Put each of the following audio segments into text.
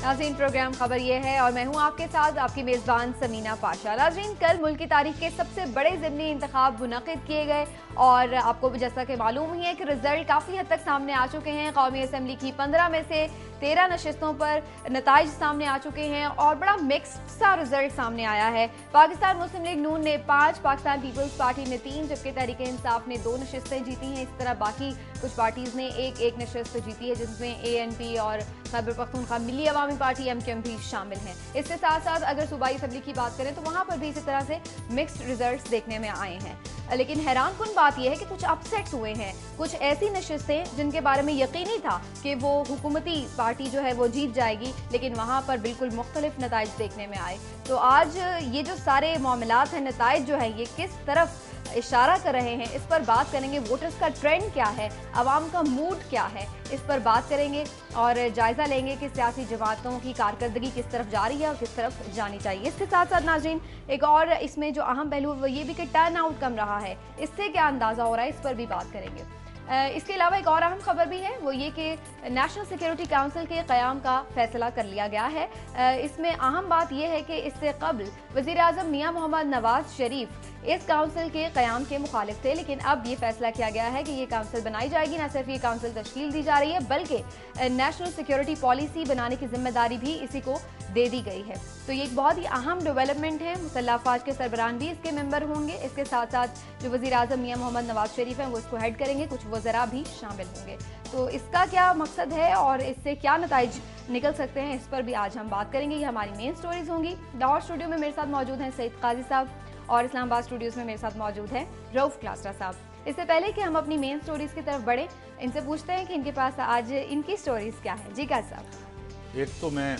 नाज़रीन, प्रोग्राम खबर ये है और मैं हूं आपके साथ आपकी मेज़बान समीना पाशा। नाज़रीन, कल मुल्क की तारीख के सबसे बड़े ज़िमनी इंतखाब मुनक़िद किए गए और आपको जैसा कि मालूम ही है कि रिजल्ट काफ़ी हद तक सामने आ चुके हैं। कौमी असम्बली की 15 में से 13 नशिस्तों पर नताइज सामने आ चुके हैं और बड़ा मिक्स्ड सा रिजल्ट सामने आया है। पाकिस्तान मुस्लिम लीग नून ने 5, पाकिस्तान पीपल्स पार्टी ने 3, जबकि तहरीक इंसाफ ने 2 नशिस्तें जीती हैं। इस तरह बाकी कुछ पार्टीज ने एक नशिस्त जीती है, जिसमें ANP और खैबर पख्तूनख्वा मिली अवामी पार्टी MQM भी शामिल हैं। इसके साथ साथ अगर सूबाई असम्बली की बात करें तो वहां पर भी इसी तरह से मिक्स्ड रिजल्ट्स देखने में आए हैं। लेकिन हैरान कुन बात यह है कि कुछ अपसेट्स हुए हैं। कुछ ऐसी नशिस्तें जिनके बारे में यकीनी था कि वो हुकूमती पार्टी जो है वो जीत जाएगी, लेकिन वहां पर बिल्कुल मुख्तलिफ नताइज देखने में आए। तो आज ये जो सारे मामलात हैं, नताइज जो है ये किस तरफ इशारा कर रहे हैं, इस पर बात करेंगे। वोटर्स का ट्रेंड क्या है, अवाम का मूड क्या है, इस पर बात करेंगे और जायजा लेंगे कि सियासी जमातों की कारकर्दगी किस तरफ जा रही है और किस तरफ जानी चाहिए। इसके साथ साथ नाज़रीन, एक और इसमें जो अहम पहलू है वो ये भी कि टर्न आउट कम रहा है, इससे क्या अंदाजा हो रहा है, इस पर भी बात करेंगे। इसके अलावा एक और अहम खबर भी है, वो ये कि नेशनल सिक्योरिटी काउंसिल के क़याम का फैसला कर लिया गया है। इसमें अहम बात यह है कि इससे कबल वज़ीर आज़म मियां मोहम्मद नवाज शरीफ इस काउंसिल के क़याम के मुखालिफ थे, लेकिन अब ये फैसला किया गया है कि ये काउंसिल बनाई जाएगी। न सिर्फ ये काउंसिल तश्कील दी जा रही है, बल्कि नेशनल सिक्योरिटी पॉलिसी बनाने की जिम्मेदारी भी इसी को दे दी गई है। तो ये एक बहुत ही अहम डेवलपमेंट है। मुसल्लह अफवाज के सरबराहान भी इसके मेंबर होंगे। इसके साथ साथ जो वज़ीर आज़म मियां मोहम्मद नवाज शरीफ हैं वो इसको हेड करेंगे, कुछ वज़रा भी शामिल होंगे। तो इसका क्या मकसद है और इससे क्या नताइज निकल सकते हैं, इस पर भी आज हम बात करेंगे। ये हमारी मेन स्टोरीज होंगी। लाहौर स्टूडियो में मेरे साथ मौजूद हैं सईद काजी साहब और इस्लामाबाद स्टूडियोज में मेरे साथ मौजूद हैं रऊफ क्लास्ट्रा साहब। इससे पहले कि हम अपनी मेन स्टोरीज की तरफ बढ़े, इनसे पूछते हैं कि इनके पास आज इनकी स्टोरीज क्या है। जी काजी साहब। एक तो मैं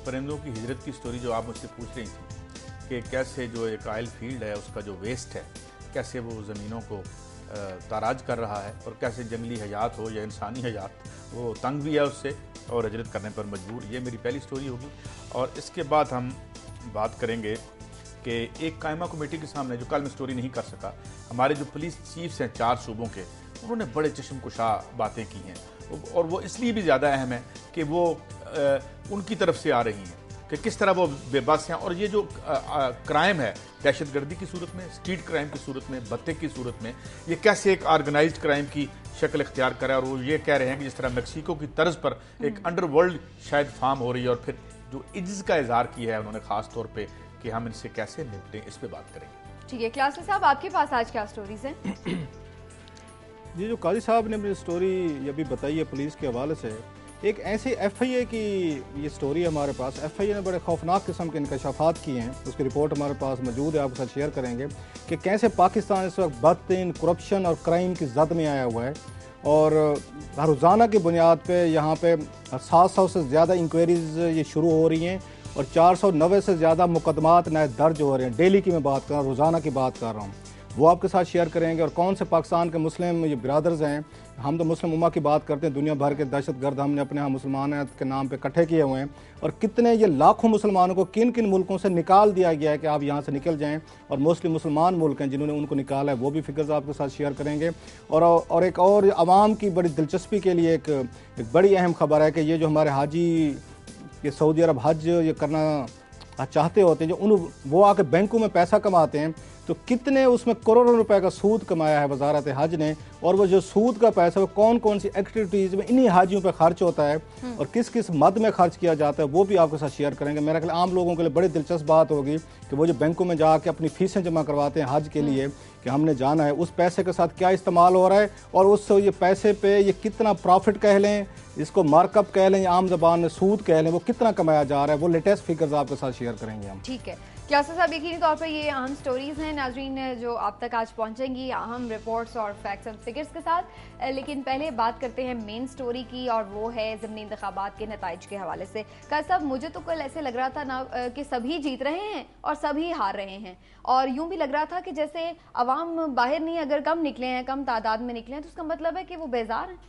परिंदों की हिजरत की स्टोरी जो आप मुझसे पूछ रही थी कि कैसे जो एक ऑयल फील्ड है उसका जो वेस्ट है कैसे वो ज़मीनों को ताराज कर रहा है और कैसे जंगली हयात हो या इंसानी हयात वो तंग भी है उससे और हिजरत करने पर मजबूर। ये मेरी पहली स्टोरी होगी। और इसके बाद हम बात करेंगे कि एक कायमा कमेटी के सामने, जो कल मैं स्टोरी नहीं कर सका, हमारे जो पुलिस चीफ्स हैं 4 सूबों के, उन्होंने बड़े चश्मकुशा बातें की हैं और वो इसलिए भी ज़्यादा अहम है कि वो उनकी तरफ से आ रही हैं कि किस तरह वो बेबस हैं। और ये जो क्राइम है दहशतगर्दी की सूरत में, स्ट्रीट क्राइम की सूरत में, भत्ते की सूरत में, ये कैसे एक ऑर्गेनाइज्ड क्राइम की शक्ल इख्तियार करे। और वो ये कह रहे हैं कि जिस तरह मैक्सिको की तर्ज पर एक अंडरवर्ल्ड शायद फार्म हो रही है। और फिर जो इज्ज का इजहार किया है उन्होंने ख़ास तौर पर कि हम इनसे कैसे निपटें, इस पर बात करेंगे। ठीक है क्लास्टर साहब, आपके पास आज क्या स्टोरीज हैं? जी, जो काजी साहब ने अपनी स्टोरी अभी बताई है पुलिस के हवाले से, एक ऐसी FIA की ये स्टोरी है हमारे पास। FIA ने बड़े खौफनाक किस्म के इंकशाफात किए हैं, उसकी रिपोर्ट हमारे पास मौजूद है, आपके साथ शेयर करेंगे कि कैसे पाकिस्तान इस वक्त बदतरीन करप्शन और क्राइम की जद में आया हुआ है। और रोज़ाना की बुनियाद पे यहाँ पे 700 से ज़्यादा इंक्वायरीज ये शुरू हो रही हैं और 490 से ज़्यादा मुकदमात नए दर्ज हो रहे हैं। डेली की मैं बात कर रहा हूँ, रोज़ाना की बात कर रहा हूँ, वो आपके साथ शेयर करेंगे। और कौन से पाकिस्तान के मुस्लिम ये ब्रदर्स हैं, हम तो मुस्लिम उम्मा की बात करते हैं, दुनिया भर के दहशतगर्द हमने अपने यहाँ मुसलमानियत के नाम पे इकट्ठे किए हुए हैं। और कितने ये लाखों मुसलमानों को किन किन मुल्कों से निकाल दिया गया है कि आप यहाँ से निकल जाएं, और मोस्टली मुसलमान मुल्क हैं जिन्होंने उनको निकाला है, वो भी फिगर्स आपके साथ शेयर करेंगे। और एक और आवाम की बड़ी दिलचस्पी के लिए एक बड़ी अहम खबर है कि ये जो हमारे हाजी ये सऊदी अरब हज ये करना चाहते होते हैं, जो वो आके बैंकों में पैसा कमाते हैं, तो कितने उसमें करोड़ों रुपए का सूद कमाया है वजारत हज ने। और वो जो सूद का पैसा वो कौन कौन सी एक्टिविटीज़ में इन्हीं हाजियों पे खर्च होता है और किस किस मद में खर्च किया जाता है, वो भी आपके साथ शेयर करेंगे। मेरा ख्याल आम लोगों के लिए बड़ी दिलचस्प बात होगी कि वो जो बैंकों में जाके अपनी फीसें जमा करवाते हैं हज के लिए कि हमने जाना है, उस पैसे के साथ क्या इस्तेमाल हो रहा है और उस ये पैसे पे ये कितना प्रॉफिट कह लें, इसको मार्कअप कह लें या आम जबान में सूद कह लें, वो कितना कमाया जा रहा है, वो लेटेस्ट फिगर्स आपके साथ शेयर करेंगे हम। ठीक है क्लास्टर साहब, यकीनी तौर पर ये अहम स्टोरीज हैं नाजरीन जो आप तक आज पहुंचेंगी, अहम रिपोर्ट्स और फैक्ट्स एंड फिगर्स के साथ। लेकिन पहले बात करते हैं मेन स्टोरी की और वो है ज़िमनी इंतखाबात के नताइज के हवाले से। काजी साहब, मुझे तो कल ऐसे लग रहा था ना कि सभी जीत रहे हैं और सभी हार रहे हैं, और यूं भी लग रहा था कि जैसे अवाम बाहर नहीं, अगर कम निकले हैं, कम तादाद में निकले हैं, तो उसका मतलब है कि वो बेजार हैं।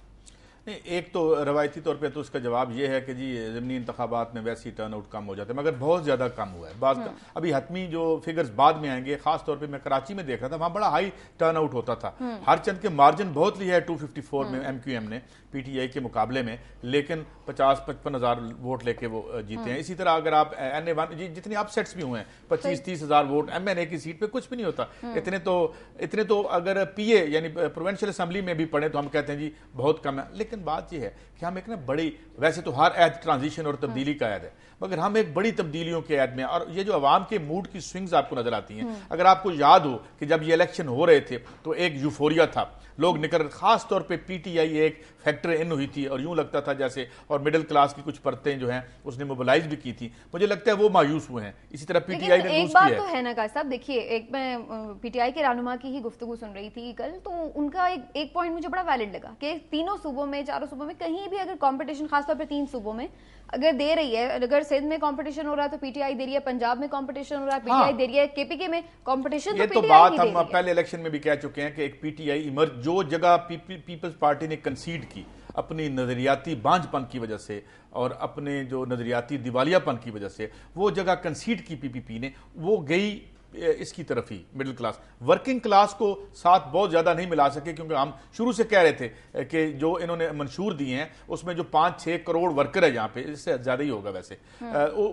नहीं, एक तो रवायती तौर पे तो उसका जवाब ये है कि जी ज़िमनी इंतखाबात में वैसे ही टर्नआउट कम हो जाता है, मगर बहुत ज़्यादा कम हुआ है। बात अभी हतमी जो फिगर्स बाद में आएंगे, खास तौर पे मैं कराची में देख रहा था, वहाँ बड़ा हाई टर्नआउट होता था। हर चंद के मार्जिन बहुत लिया है 254 में MQM ने PTI के मुकाबले में, लेकिन 50-55 हज़ार वोट लेके वो जीते हैं। इसी तरह अगर आप NA1 जितने अपसेट्स भी हुए हैं 25-30 हज़ार वोट MNA की सीट पे कुछ भी नहीं होता। इतने तो अगर PA यानी प्रोविंशियल असेंबली में भी पढ़े तो हम कहते हैं जी बहुत कम है। लेकिन बात यह है कि हम एक ना बड़ी, वैसे तो हर ऐद ट्रांजिशन और तब्दीली का ऐद है, मगर हम एक बड़ी तब्दीलियों के ऐद में, और ये जो अवाम के मूड की स्विंग्स आपको नजर आती हैं, अगर आपको याद हो कि जब ये इलेक्शन हो रहे थे तो एक यूफोरिया था, लोग निकल, खास तौर पे PTI एक फैक्टर इन हुई थी और यूं लगता था जैसे, और मिडिल क्लास की कुछ परतें जो हैं उसने मोबिलाइज भी की थी, मुझे लगता है वो मायूस हुए हैं। इसी तरह PTI ने एक बात तो है ना काश साहब, देखिए एक मैं PTI के रहनुमा की ही गुफ्तगू सुन रही थी कल, तो उनका एक पॉइंट मुझे बड़ा वैलिड लगा कि तीनों सूबों में, चारों सूबों में कहीं भी अगर कंपटीशन, खासतौर पर 3 सूबों में अगर दे रही है, अगर सिंध में कंपटीशन हो रहा है तो PTI दे रही है, पंजाब में कंपटीशन हो रहा है PTI दे रही है, KPK में कंपटीशन ये तो बात हम पहले इलेक्शन में भी कह चुके हैं कि एक PTI इमर्ज, जो जगह पीपल्स पार्टी ने कंसीड की अपनी नजरियाती बांझपन की वजह से और अपने जो नजरियाती दिवालियापन की वजह से, वो जगह कंसीड की PPP ने, वो गई इसकी तरफ ही, मिडिल क्लास। वर्किंग क्लास को साथ बहुत ज्यादा नहीं मिला सके, क्योंकि हम शुरू से कह रहे थे कि जो इन्होंने मंशूर दिए हैं उसमें जो 5-6 करोड़ वर्कर है यहाँ पे, इससे ज्यादा ही होगा वैसे,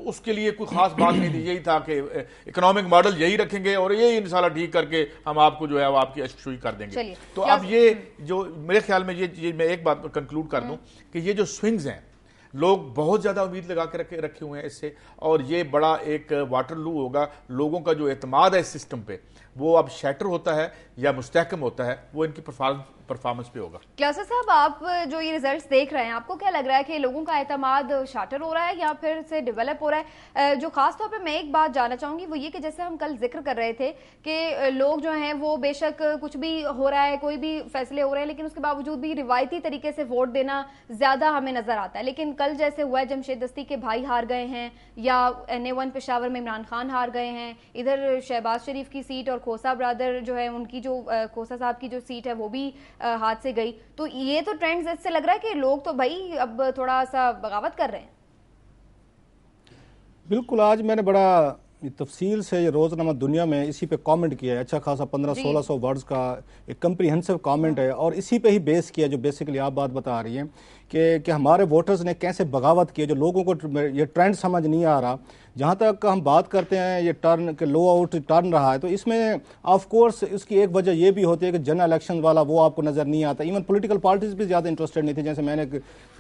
उसके लिए कोई खास बात नहीं थी। यही था कि इकोनॉमिक मॉडल यही रखेंगे और यही इंशाल्लाह ठीक करके हम आपको जो है वो आपकी अशुई कर देंगे। तो अब ये जो मेरे ख्याल में ये मैं एक बात कंक्लूड कर दूं कि ये जो स्विंग्स हैं, लोग बहुत ज़्यादा उम्मीद लगा के रखे हुए हैं इससे, और ये बड़ा एक वाटरलू होगा। लोगों का जो एतमाद है इस सिस्टम पे, वो अब शैटर होता है या मुस्तहकम होता है, वो इनकी परफॉर्मेंस पे होगा। क्लासा साहब, आप जो ये रिजल्ट्स देख रहे हैं, आपको क्या लग रहा है कि लोगों का एतमाद शाटर हो रहा है या फिर से डेवलप हो रहा है? जो खास तौर पे मैं एक बात जानना चाहूंगी वो ये कि जैसे हम कल जिक्र कर रहे थे कि लोग जो हैं वो बेशक कुछ भी हो रहा है, कोई भी फैसले हो रहे हैं, लेकिन उसके बावजूद भी रिवायती तरीके से वोट देना ज्यादा हमें नजर आता है। लेकिन कल जैसे हुआ है, जमशेद दस्ती के भाई हार गए हैं, या NA1 पेशावर में इमरान खान हार गए हैं, इधर शहबाज शरीफ की सीट और खोसा ब्रदर जो है उनकी जो खोसा साहब की जो सीट है वो भी हाथ से गई। तो ये तो ट्रेंड्स इससे लग रहा है कि लोग तो भाई अब थोड़ा सा बगावत कर रहे हैं। बिल्कुल, आज मैंने बड़ा तफसील से ये रोज़नामा दुनिया में इसी पे कमेंट किया है, अच्छा खासा 1500-1600 वर्ड्स का एक कम्प्रीहेंसिव कमेंट है, और इसी पे ही बेस किया जो बेसिकली आप बात बता रही हैं कि हमारे वोटर्स ने कैसे बगावत की है। जो लोगों को ये ट्रेंड समझ नहीं आ रहा, जहाँ तक हम बात करते हैं ये टर्न के लो आउट टर्न रहा है, तो इसमें ऑफ कोर्स इसकी एक वजह ये भी होती है कि जनरल इलेक्शन वाला वो आपको नज़र नहीं आता। इवन पॉलिटिकल पार्टीज भी ज़्यादा इंटरेस्टेड नहीं थी। जैसे मैंने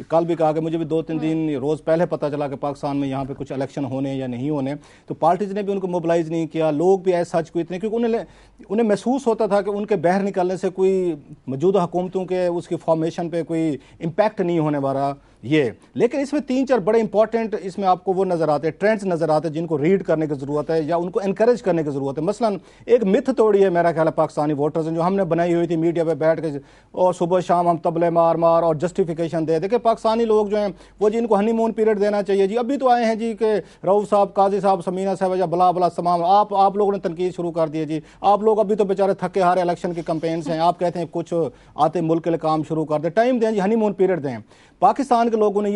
कल भी कहा कि मुझे भी 2-3 दिन रोज़ पहले पता चला कि पाकिस्तान में यहाँ पे कुछ इलेक्शन होने या नहीं होने, तो पार्टीज ने भी उनको मोबिलाइज नहीं किया, लोग भी ऐसा सच को इतने, क्योंकि उन्हें महसूस होता था कि उनके बाहर निकलने से कोई मौजूदा हुकूमतों के उसकी फॉर्मेशन पे कोई इम्पैक्ट नहीं होने वाला ये। लेकिन इसमें 3-4 बड़े इंपॉर्टेंट इसमें आपको वो नजर आते हैं, ट्रेंड्स नजर आते हैं, जिनको रीड करने की जरूरत है या उनको एनकरेज करने की जरूरत है। मसलन एक मिथ तोड़ी है मेरा ख्याल है पाकिस्तानी वोटर्स ने, जो हमने बनाई हुई थी मीडिया पे बैठ के, और सुबह शाम हम तबले मार मार और जस्टिफिकेशन दे कि पाकिस्तानी लोग जो हैं वो जी इनको हनीमून पीरियड देना चाहिए जी, अभी तो आए हैं जी कि रऊफ साहब, काजी साहब, समीना साहब या बला बला तमाम, आप लोगों ने तनकीद शुरू कर दी है जी, आप लोग अभी तो बेचारे थके हारे इलेक्शन की कैंपेन्स हैं, आप कहते हैं कुछ आते मुल्क के लिए काम शुरू कर दे, टाइम दें जी, हनीमून पीरियड दें। पाकिस्तान के लोगों ने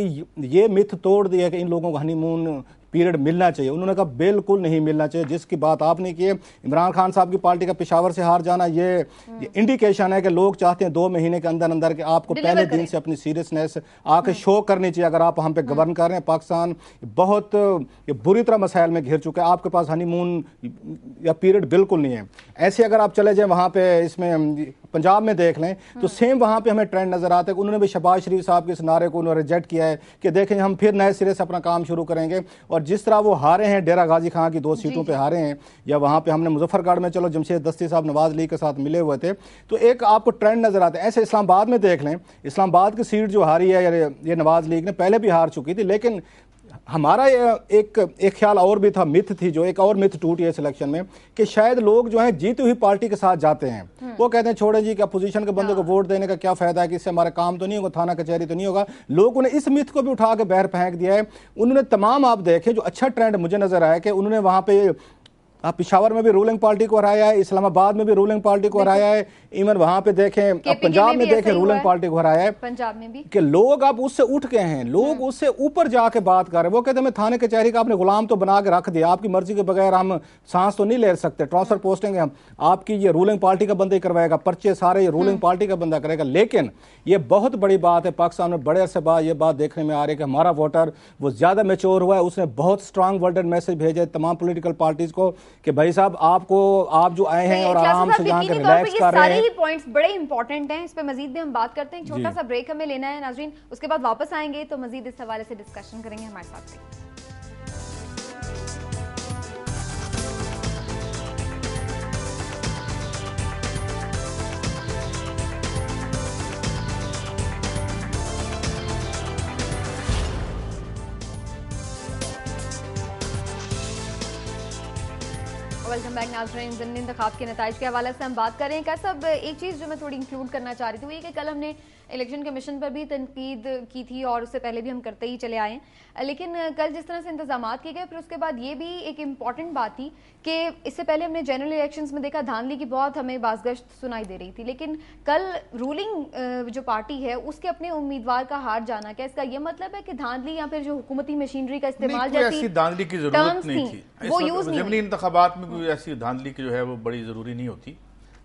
ये मिथ तोड़ दिया कि इन लोगों को हनीमून पीरियड मिलना चाहिए। उन्होंने कहा बिल्कुल नहीं मिलना चाहिए। जिसकी बात आपने की है, इमरान खान साहब की पार्टी का पेशावर से हार जाना, ये इंडिकेशन है कि लोग चाहते हैं 2 महीने के अंदर अंदर कि आपको पहले दिन से अपनी सीरियसनेस आके शो करनी चाहिए। अगर आप हम पे गवर्न कर रहे हैं, पाकिस्तान बहुत बुरी तरह मसाइल में घिर चुका है, आपके पास हनीमून या पीरियड बिल्कुल नहीं है। ऐसे अगर आप चले जाए वहाँ पे, इसमें पंजाब में देख लें तो सेम वहाँ पे हमें ट्रेंड नजर आता है कि उन्होंने भी शहबाज शरीफ साहब के इस नारे को उन्होंने रिजेक्ट किया है कि देखें हम फिर नए सिरे से अपना काम शुरू करेंगे। और जिस तरह वो हारे हैं, डेरा गाजी खां की 2 सीटों पे हारे हैं, या वहाँ पे हमने मुजफ्फरगढ़ में चलो जमशेद दस्ती साहब नवाज लीग के साथ मिले हुए थे, तो एक आपको ट्रेंड नजर आता है। ऐसे इस्लामाबाद में देख लें, इस्लामाबाद की सीट जो हारी है ये नवाज लीग ने पहले भी हार चुकी थी, लेकिन हमारा एक ख्याल और भी था, मिथ थी, जो एक और मिथ टूटी है सिलेक्शन में, कि शायद लोग जो हैं जीती हुई पार्टी के साथ जाते हैं, वो कहते हैं छोड़े जी कि अपोजिशन के बंदे को वोट देने का क्या फायदा है, कि इससे हमारा काम तो नहीं होगा, थाना कचहरी तो नहीं होगा। लोगों ने इस मिथ को भी उठा के बाहर फेंक दिया है। उन्होंने तमाम, आप देखें जो अच्छा ट्रेंड मुझे नजर आया कि उन्होंने वहां पे आप पिशावर में भी रूलिंग पार्टी को हराया है, इस्लामाबाद में भी रूलिंग पार्टी को हराया है, इवन वहां पे देखें, अब पंजाब में देखें रूलिंग पार्टी को हराया है, पंजाब में भी कि लोग अब उससे उठ गए हैं, लोग उससे ऊपर जाके बात कर रहे हैं। वो कहते हैं मैं थाने कचहरी का आपने गुलाम तो बना के रख दिया, आपकी मर्जी के बगैर हम सांस तो नहीं ले सकते, ट्रांसफर पोस्टिंग हम आपकी ये रूलिंग पार्टी का बंदा ही करवाएगा, पर्चे सारे ये रूलिंग पार्टी का बंदा करेगा। लेकिन ये बहुत बड़ी बात है, पाकिस्तान में बड़े अरसे बाद ये बात देखने में आ रही है कि हमारा वोटर वो ज्यादा मैच्योर हुआ है, उसने बहुत स्ट्रांग वर्डेड मैसेज भेजे तमाम पॉलिटिकल पार्टीज को कि भाई साहब आपको, आप जो आए हैं और आराम से यहाँ रिलैक्स कर रहे हैं। सारे पॉइंट्स बड़े इंपॉर्टेंट हैं, इस पे मजीद भी हम बात करते हैं। छोटा सा ब्रेक हमें लेना है नाजरीन, उसके बाद वापस आएंगे तो मजीद इस हवाले से डिस्कशन करेंगे। हमारे साथ रहिए। वेलकम बैक नाज़रीन। ज़िमनी इंतखाब के नताइज के हवाले से हम बात कर रहे हैं। क्या सब एक चीज़ जो मैं थोड़ी इंक्लूड करना चाह रही थी वो ये कि कल हमने इलेक्शन कमीशन पर भी तनकीद की थी और उससे पहले भी हम करते ही चले आए हैं, लेकिन कल जिस तरह से इंतजामात किए गए फिर उसके बाद ये भी एक इम्पॉर्टेंट बात थी कि इससे पहले हमने जनरल इलेक्शंस में देखा धांधली की बहुत हमें बाज़गश्त सुनाई दे रही थी, लेकिन कल रूलिंग जो पार्टी है उसके अपने उम्मीदवार का हार जाना, क्या इसका ये मतलब है कि धांधली या फिर जो हुकूमती मशीनरी का इस्तेमाल जैसी धांधली की जरूरत नहीं थी, वो यूज नहीं। ज़िमनी इंतखाबात में कोई ऐसी धांधली की जो है वो बड़ी जरूरी नहीं होती,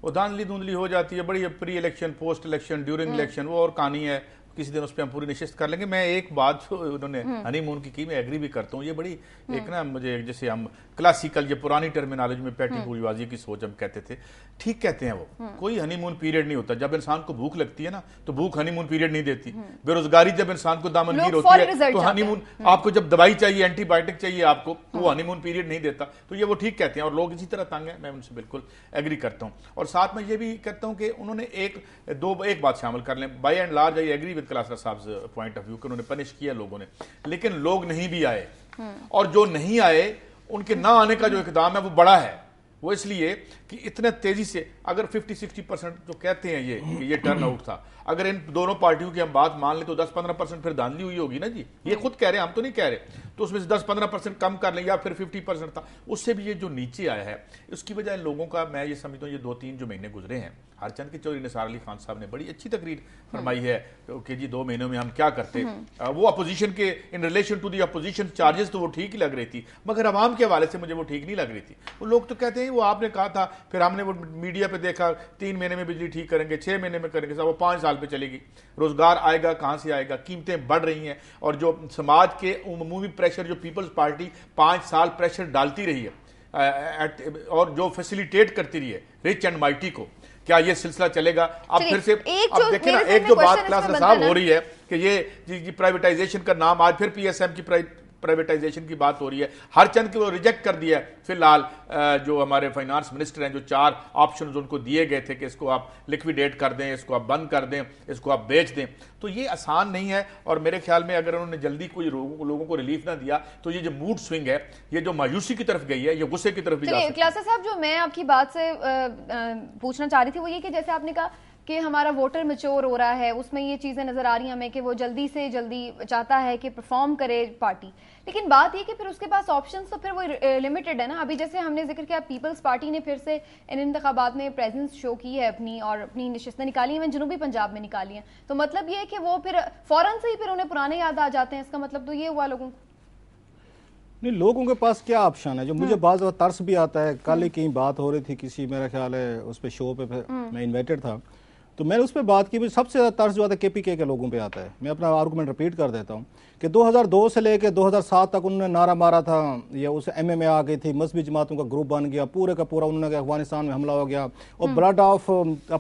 वो धांधली धुंधली हो जाती है बड़ी pre election, post election, during election, वो और कहानी है, किसी दिन उस पर हम पूरी निश्चित कर लेंगे। मैं एक बात जो उन्होंने हनीमून की मैं एग्री भी करता हूँ, ये बड़ी एक ना मुझे जैसे हम क्लासिकल ये पुरानी टर्मिनोलॉजी में पैटी पूरीबाजी की सोच हम कहते थे, ठीक कहते हैं वो, कोई हनीमून पीरियड नहीं होता। जब इंसान को भूख लगती है ना तो भूख हनीमून पीरियड नहीं देती, बेरोजगारी जब इंसान को दामनगीर होती है तो हनीमून, आपको जब दवाई चाहिए, एंटीबायोटिक चाहिए आपको, तो वो हनीमून पीरियड नहीं देता। तो ये वो ठीक कहते हैं और लोग इसी तरह तंग हैं, मैं उनसे बिल्कुल एग्री करता हूँ। और साथ में ये भी कहता हूँ कि उन्होंने एक बात शामिल कर लें, by and large I agree with क्लासर साहब पॉइंट ऑफ व्यू कि उन्होंने पनिश किया लोगों ने, लेकिन लोग नहीं भी आए, और जो नहीं आए उनके ना आने का जो इकदाम है वो बड़ा है। वो इसलिए कि इतने तेजी से अगर 50-60% जो कहते हैं ये टर्न आउट था, अगर इन दोनों पार्टियों की हम बात मान ले तो 10-15% फिर धांधली हुई होगी ना जी, ये खुद कह रहे हैं, हम तो नहीं कह रहे, तो उसमें से 10-15% कम कर लें या फिर 50% था, उससे भी ये जो नीचे आया है उसकी वजह लोगों का मैं ये समझता हूँ ये 2-3 जो महीने गुजरे हैं, हरचंद के चौधरी निसार अली खान साहब ने बड़ी अच्छी तकरीर फरमाई है कि जी 2 महीनों में हम क्या करते, वो अपोजिशन के in relation to the opposition charges तो वो ठीक ही लग रही थी, मगर अवाम के हवाले से मुझे वो ठीक नहीं लग रही थी। वो लोग तो कहते हैं वो आपने कहा था, फिर हमने वो मीडिया पे देखा 3 महीने में बिजली ठीक करेंगे, 6 महीने में करेंगे, वो 5 साल पे चलेगी, रोजगार आएगा कहां से आएगा, कीमतें बढ़ रही हैं, और जो समाज के उमूमी प्रेशर जो पीपल्स पार्टी 5 साल प्रेशर डालती रही है और जो फैसिलिटेट करती रही है रिच एंड माइटी को, क्या ये सिलसिला चलेगा? अब फिर से अब देखिए ना, एक जो बात क्लास साहब हो रही है कि ये प्राइवेटाइजेशन का नाम, आज फिर पीएसएम की प्राइवेटाइजेशन की बात हो रही है, हर चंद के वो रिजेक्ट कर दिया है। फिलहाल जो हमारे फाइनेंस मिनिस्टर हैं, जो 4 ऑप्शंस उनको दिए गए थे कि इसको आप लिक्विडेट कर दें, इसको आप बंद कर दें, इसको आप बेच दें, तो ये आसान नहीं है। और मेरे ख्याल में अगर उन्होंने जल्दी कोई लोगों को रिलीफ ना दिया तो ये जो मूड स्विंग है, ये जो मायूसी की तरफ गई है, ये गुस्से की तरफ भी जा सकती है। क्लासा साहब, जो मैं आपकी बात से पूछना चाह रही थी वो ये कि जैसे आपने कहा कि हमारा वोटर मैच्योर हो रहा है, उसमें ये चीजें नजर आ रही हैं हमें कि वो जल्दी से जल्दी चाहता है कि परफॉर्म करे पार्टी, लेकिन बात ये कि फिर उसके पास ऑप्शंस तो फिर वो लिमिटेड है ना। अभी जैसे हमने जिक्र किया, पीपल्स पार्टी ने फिर से इन इंतखाबात में प्रेजेंस शो की है अपनी, और अपनी नशिस्तें निकाली हैं, जनूबी पंजाब में निकाली हैं, तो मतलब ये है कि वो फिर फौरन से ही फिर उन्हें पुराने याद आ जाते हैं। इसका मतलब तो ये हुआ लोगों को नहीं, लोगों के पास क्या ऑप्शन है। जो मुझे बाज़ तरस भी आता है, कल ही कहीं बात हो रही थी किसी, मेरा ख्याल है उस पर शो पे मैं इन्वाइटेड था, तो मैंने उस पर बात की, सबसे ज़्यादा तर्स जो आता है केपीके के लोगों पे आता है। मैं अपना आर्गूमेंट रिपीट कर देता हूँ कि 2002 से लेकर 2007 तक उन्होंने नारा मारा था, या उस MMA आ गई थी, मजहबी जमातों का ग्रुप बन गया, पूरे का पूरा उन्होंने अफगानिस्तान में हमला हो गया, और ब्लड ऑफ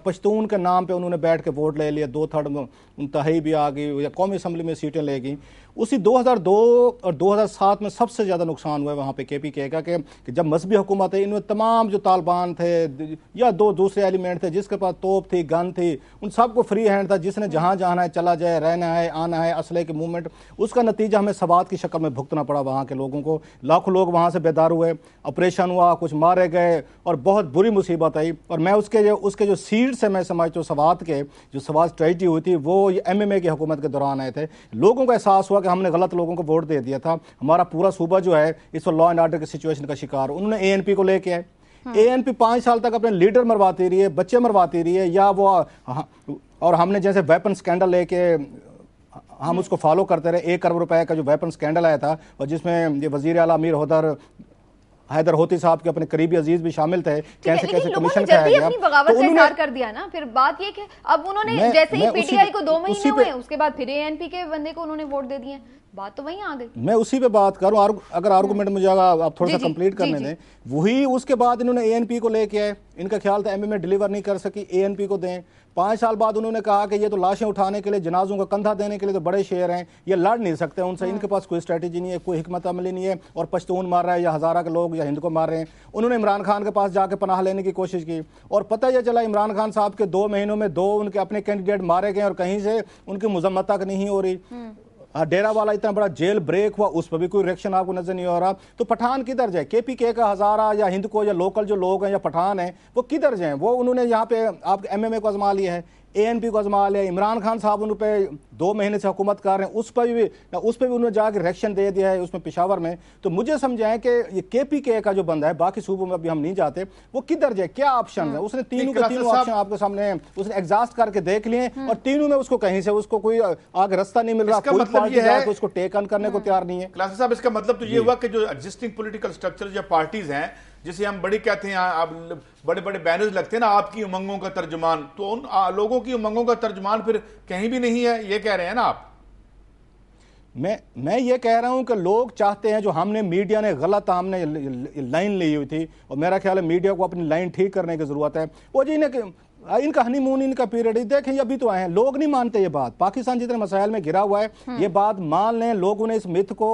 पश्तून के नाम पे उन्होंने बैठ के वोट ले लिया, 2/3 तहई भी आ गई, या कौमी असम्बली में सीटें ले गई। उसी 2002 और 2007 में सबसे ज़्यादा नुकसान हुआ है वहाँ पे केपीके का कि जब मजहबी हुकूमत है, इनमें तमाम जो तालिबान थे या 2 दूसरे एलिमेंट थे जिसके पास तोप थी, गन थी, थी, उन सबको फ्री हैंड था, जिसने जहाँ जाना है चला जाए, रहना है, आना है, असले की मूवमेंट, उसका नतीजा हमें सवात की शक्ल में भुगतना पड़ा वहाँ के लोगों को। लाखों लोग वहाँ से बेदार हुए, ऑपरेशन हुआ, कुछ मारे गए और बहुत बुरी मुसीबत आई। और मैं उसके जो सीड्स है, मैं समझता हूँ सवात के जो सवात ट्रेजिडी हुई थी, वो MMA की हुकूमत के दौरान आए थे। लोगों को एहसास हुआ कि हमने गलत लोगों को वोट दे दिया था, हमारा पूरा सूबा जो है इस लॉ एंड ऑर्डर की सिचुएशन का शिकार। उन्होंने ANP को लेके आए, ANP 5 साल तक अपने लीडर मरवाती रही है, बच्चे मरवाती रही है, या वो और हमने जैसे वेपन स्कैंडल लेके हम उसको फॉलो करते रहे। 1 अरब रुपए का जो वेपन स्कैंडल आया था, और जिसमें ये वजीर आला अमीर हैदर होती साहब के अपने करीबी अजीज भी शामिल थे। कैसे कैसे कमीशन खाया गया, अपनी बगावत का इजहार कर दिया ना। फिर बात ये कि अब उन्होंने जैसे ही PTI को 2 महीने हुए, उसके बाद फिर ANP के बंदे को उन्होंने वोट दे दिए, बात तो वहीं आ गई। मैं उसी पे बात करूं, अगर आर्गुमेंट मुझे आप थोड़ा सा कंप्लीट करने दें। वही उसके बाद इन्होंने ANP को लेके आए, इनका ख्याल था MMA डिलीवर नहीं कर सकी, ANP को दें। 5 साल बाद उन्होंने कहा कि ये तो लाशें उठाने के लिए, जनाजों का कंधा देने के लिए तो बड़े शेर हैं, ये लड़ नहीं सकते उनसे, इनके पास कोई स्ट्रेटेजी नहीं है, कोई हिकमत अमली नहीं है, और पश्तून मार रहा है या हज़ारा के लोग या हिंद को मार रहे हैं। उन्होंने इमरान खान के पास जाके पनाह लेने की कोशिश की, और पता यह चला इमरान खान साहब के 2 महीनों में 2 उनके अपने कैंडिडेट मारे गए, और कहीं से उनकी मजम्मत तक नहीं हो रही। डेरा वाला इतना बड़ा जेल ब्रेक हुआ, उस पर भी कोई रिएक्शन आपको नजर नहीं हो रहा। तो पठान किधर जाए? KPK का हज़ारा या हिंद को या लोकल जो लोग हैं या पठान हैं, वो किधर जाएं? वो उन्होंने यहाँ पे आप MMA को आजमा लिया है, ANP को आजमा लिया। इमरान खान साहब उन पे 2 महीने से हुकूमत कर रहे हैं, उस पर भी उन्होंने जाकर रिएक्शन दे दिया है उसमें पेशावर में। तो मुझे समझाएं कि ये KPK का जो बंदा है, बाकी सूबों में अभी हम नहीं जाते, वो किधर जाए, क्या ऑप्शन है? उसने तीनों के तीनों ऑप्शन आपके सामने उसने एग्जॉस्ट करके देख लिए, और तीनों में उसको कहीं से उसको कोई आगे रास्ता नहीं मिल रहा, कोई पार्टी जाके उसको टेक ऑन करने को तैयार नहीं है। क्लासी साहब, इसका मतलब तो ये हुआ कि जो एग्जिस्टिंग पॉलिटिकल स्ट्रक्चर या पार्टीज हैं, जिसे हम बड़ी कहते हैं, आप बड़े बड़े बैनर्स लगते हैं ना, आपकी उमंगों का तर्जुमान, तो उन लोगों की उमंगों का तर्जुमान फिर कहीं भी नहीं है, ये कह रहे हैं ना आप? मैं ये कह रहा हूं कि लोग चाहते हैं, जो हमने मीडिया ने गलत हमने लाइन ली हुई थी, और मेरा ख्याल है मीडिया को अपनी लाइन ठीक करने की जरूरत है। वो जी इनका हनीमून, इनका पीरियड देखें, अभी तो आए हैं, लोग नहीं मानते ये बात। पाकिस्तान जितने मसाइल में घिरा हुआ है, ये बात मान लें, लोगों ने इस मिथ को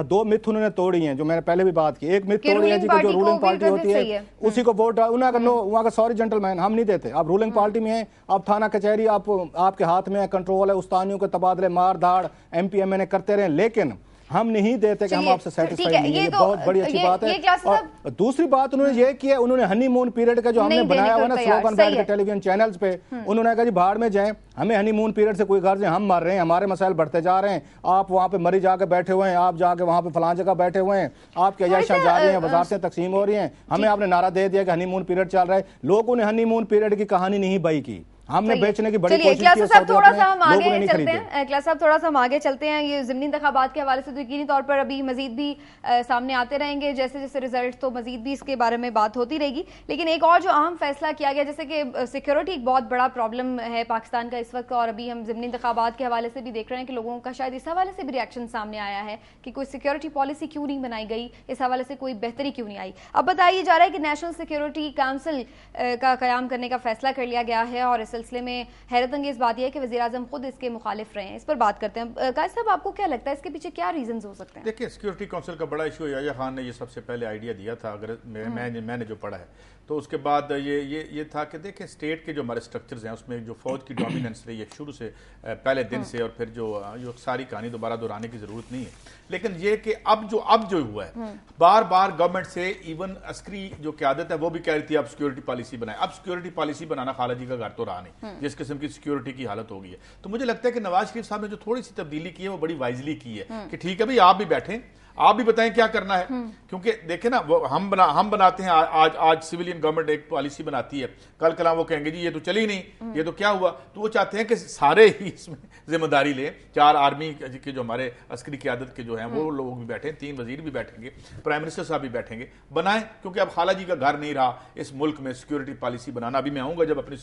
2 मिथ उन्होंने तोड़ी हैं, जो मैंने पहले भी बात की। एक मिथ तोड़ी है जी कि जो रूलिंग पार्टी होती है उसी को वोट, वहाँ का सॉरी जेंटलमैन, हम नहीं देते। आप रूलिंग पार्टी में हैं, आप थाना कचहरी आपके हाथ में कंट्रोल है, उस्तानियों के तबादले मार धाड़ MP MNA करते रहे, लेकिन हम नहीं देते कि हम आपसे सेटिस्फाइड नहीं है। ये बहुत बड़ी अच्छी बात है। और दूसरी बात उन्होंने ये किया, उन्होंने हनीमून पीरियड का जो हमने बनाया हुआ ना स्लोगन बैठ के टेलीविजन चैनल्स पे, उन्होंने कहा जी भाड़ में जाएं, हमें हनीमून पीरियड से कोई गर्ज है, हम मर रहे हैं, हमारे मसाइल बढ़ते जा रहे हैं, आप वहां पे मरी जाके बैठे हुए हैं, आप जाके वहां पे फलां जगह बैठे हुए हैं, आपकी अयाशियां जा रही हैं, वजारतें तकसीम हो रही हैं, हमें आपने नारा दे दिया कि हनीमून पीरियड चल रहा है। लोगों ने हनीमून पीरियड की कहानी नहीं बई की, हमने बेचने की बड़ी कोशिश की। थोड़ा सा हम आगे चलते हैं, क्लास साहब थोड़ा सा हम आगे चलते हैं। ये ज़िमनी इंतखाबात के हवाले से तो यकीनी तौर पर अभी मजीद भी सामने आते रहेंगे, जैसे जैसे रिजल्ट, तो मजीद भी इसके बारे में बात होती रहेगी। लेकिन एक और जो अहम फैसला किया गया, जैसे कि सिक्योरिटी एक बहुत बड़ा प्रॉब्लम है पाकिस्तान का इस वक्त, और अभी हम ज़िमनी इंतखाबात के हवाले से भी देख रहे हैं कि लोगों का शायद इस हवाले से भी रिएक्शन सामने आया है कि कोई सिक्योरिटी पॉलिसी क्यों नहीं बनाई गई, इस हवाले से कोई बेहतरी क्यों नहीं आई। अब बताया जा रहा है कि नेशनल सिक्योरिटी काउंसिल का क़याम करने का फैसला कर लिया गया है, और इस सिलसिले में हैरत अंगेज बात यह है कि वज़ीर आज़म खुद इसके मुखालिफ रहे हैं। इस पर बात करते हैं। कायद साहब, आपको क्या लगता है इसके पीछे क्या रीजंस हो सकते हैं? देखिए, सिक्योरिटी काउंसिल का बड़ा इशू याया खान ने ये सबसे पहले आइडिया दिया था, अगर मैंने जो पढ़ा है, तो उसके बाद ये था कि देखिए स्टेट के जो हमारे स्ट्रक्चर्स हैं उसमें जो फौज की डोमिनेंस रही है शुरू से, पहले दिन से, और फिर जो सारी कहानी दोबारा दोहराने की जरूरत नहीं है। लेकिन ये कि अब जो हुआ है, बार बार गवर्नमेंट से इवन अस्करी जो क़यादत है वो भी कह रही थी अब सिक्योरिटी पॉलिसी बनाए। अब सिक्योरिटी पॉलिसी बनाना खाला जी का घर तो रहा नहीं, जिस किस्म की सिक्योरिटी की हालत हो गई है। तो मुझे लगता है कि नवाज शरीफ साहब ने जो थोड़ी सी तब्दीली की है वो बड़ी वाइजली की है कि ठीक है भाई, आप भी बैठें, आप भी बताएं क्या करना है। क्योंकि देखें ना, हम बनाते हैं, आज सिविलियन गवर्नमेंट एक पॉलिसी बनाती है, कल वो कहेंगे जी ये तो चली नहीं, ये तो क्या हुआ। तो वो चाहते हैं कि सारे ही इसमें जिम्मेदारी ले, 4 आर्मी के जो हमारे अस्करी क़यादत के जो हैं वो लोग भी बैठे, 3 वजीर भी बैठेंगे, प्राइम मिनिस्टर साहब भी बैठेंगे, बनाएं। क्योंकि अब खाला जी का घर नहीं रहा इस मुल्क में सिक्योरिटी पॉलिसी बनाना। अभी मैं आऊंगा जब अपनी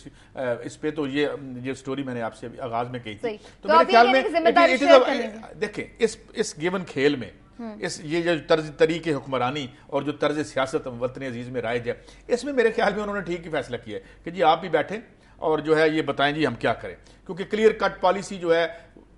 इस पे, तो ये स्टोरी मैंने आपसे आगाज में कही थी। तो मेरे ख्याल में देखें, इस गिवन खेल में ये जो तरीके हुक्मरानी और जो तर्ज सियासत वतन अजीज में राइज है, इसमें मेरे ख्याल में उन्होंने ठीक ही फैसला किया है कि जी आप भी बैठें और जो है ये बताएं जी हम क्या करें। क्योंकि क्लियर कट पॉलिसी जो है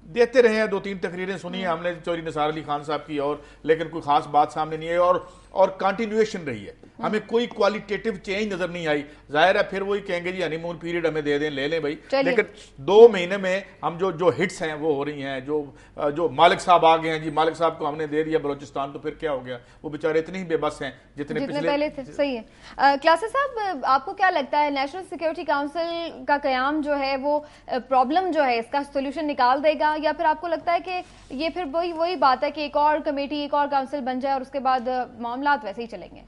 देते रहे हैं, 2-3 तकरीरें सुनी है हमने चौधरी निसार अली खान साहब की, और लेकिन कोई खास बात सामने नहीं है। और और कंटिन्यूएशन रही है, हमें कोई क्वालिटेटिव चेंज नजर नहीं आई। जाहिर है फिर वही कहेंगे जी हनीमून पीरियड हमें दे दें, ले लें भाई, लेकिन 2 महीने में हम जो हिट्स हैं वो हो रही हैं। जो मालिक साहब आ गए हैं जी, मालिक साहब को हमने दे दिया बलोचिस्तान, तो फिर क्या हो गया? वो बेचारे इतने ही बेबस हैं जितने पहले थे। सही है। क्लासेस साहब, आपको क्या लगता है नेशनल सिक्योरिटी काउंसिल का कयाम जो है वो प्रॉब्लम जो है इसका सोल्यूशन निकाल देगा, या फिर आपको लगता है कि ये फिर वही बात है कि एक और कमेटी, एक और काउंसिल बन जाए और उसके बाद मामला वैसे ही चलेंगे?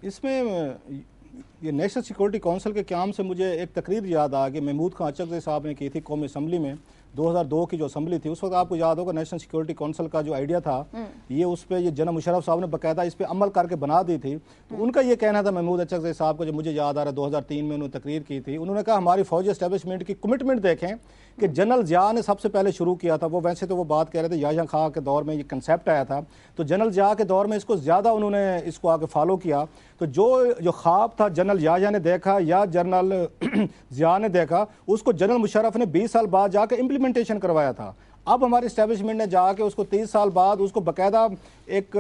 इसमें ये नेशनल सिक्योरिटी काउंसिल के क़याम से मुझे एक तकरीर याद आ गई, महमूद खान अचकज़ई साहब ने की थी कौमी असम्बली में। 2002 की जो असम्बली थी उस वक्त आपको याद होगा नेशनल सिक्योरिटी काउंसिल का जो आइडिया था ये उस पर ये जनरल मुशर्रफ साहब ने बाकायदा इस पर अमल करके बना दी थी। तो उनका ये कहना था महमूद अचकज़ई साहब को, जो मुझे याद आ रहा है 2003 में उन्होंने तकरीर की थी। उन्होंने कहा हमारी फौजी एस्टेब्लिशमेंट की कमिटमेंट देखें कि जनरल ज़िया ने सबसे पहले शुरू किया था। वो वैसे तो वो बात कह रहे थे याहिया खां के दौर में ये कंसेप्ट आया था, तो जनरल ज़िया के दौर में इसको ज़्यादा उन्होंने इसको आगे फॉलो किया। तो जो ख्वाब था जनरल याहिया ने देखा या जनरल ज़िया ने देखा, उसको जनरल मुशर्रफ ने 20 साल बाद जाकर इम्प्लीमेंटेशन करवाया था। अब हमारी एस्टेब्लिशमेंट ने जाके उसको 30 साल बाद उसको बाकायदा एक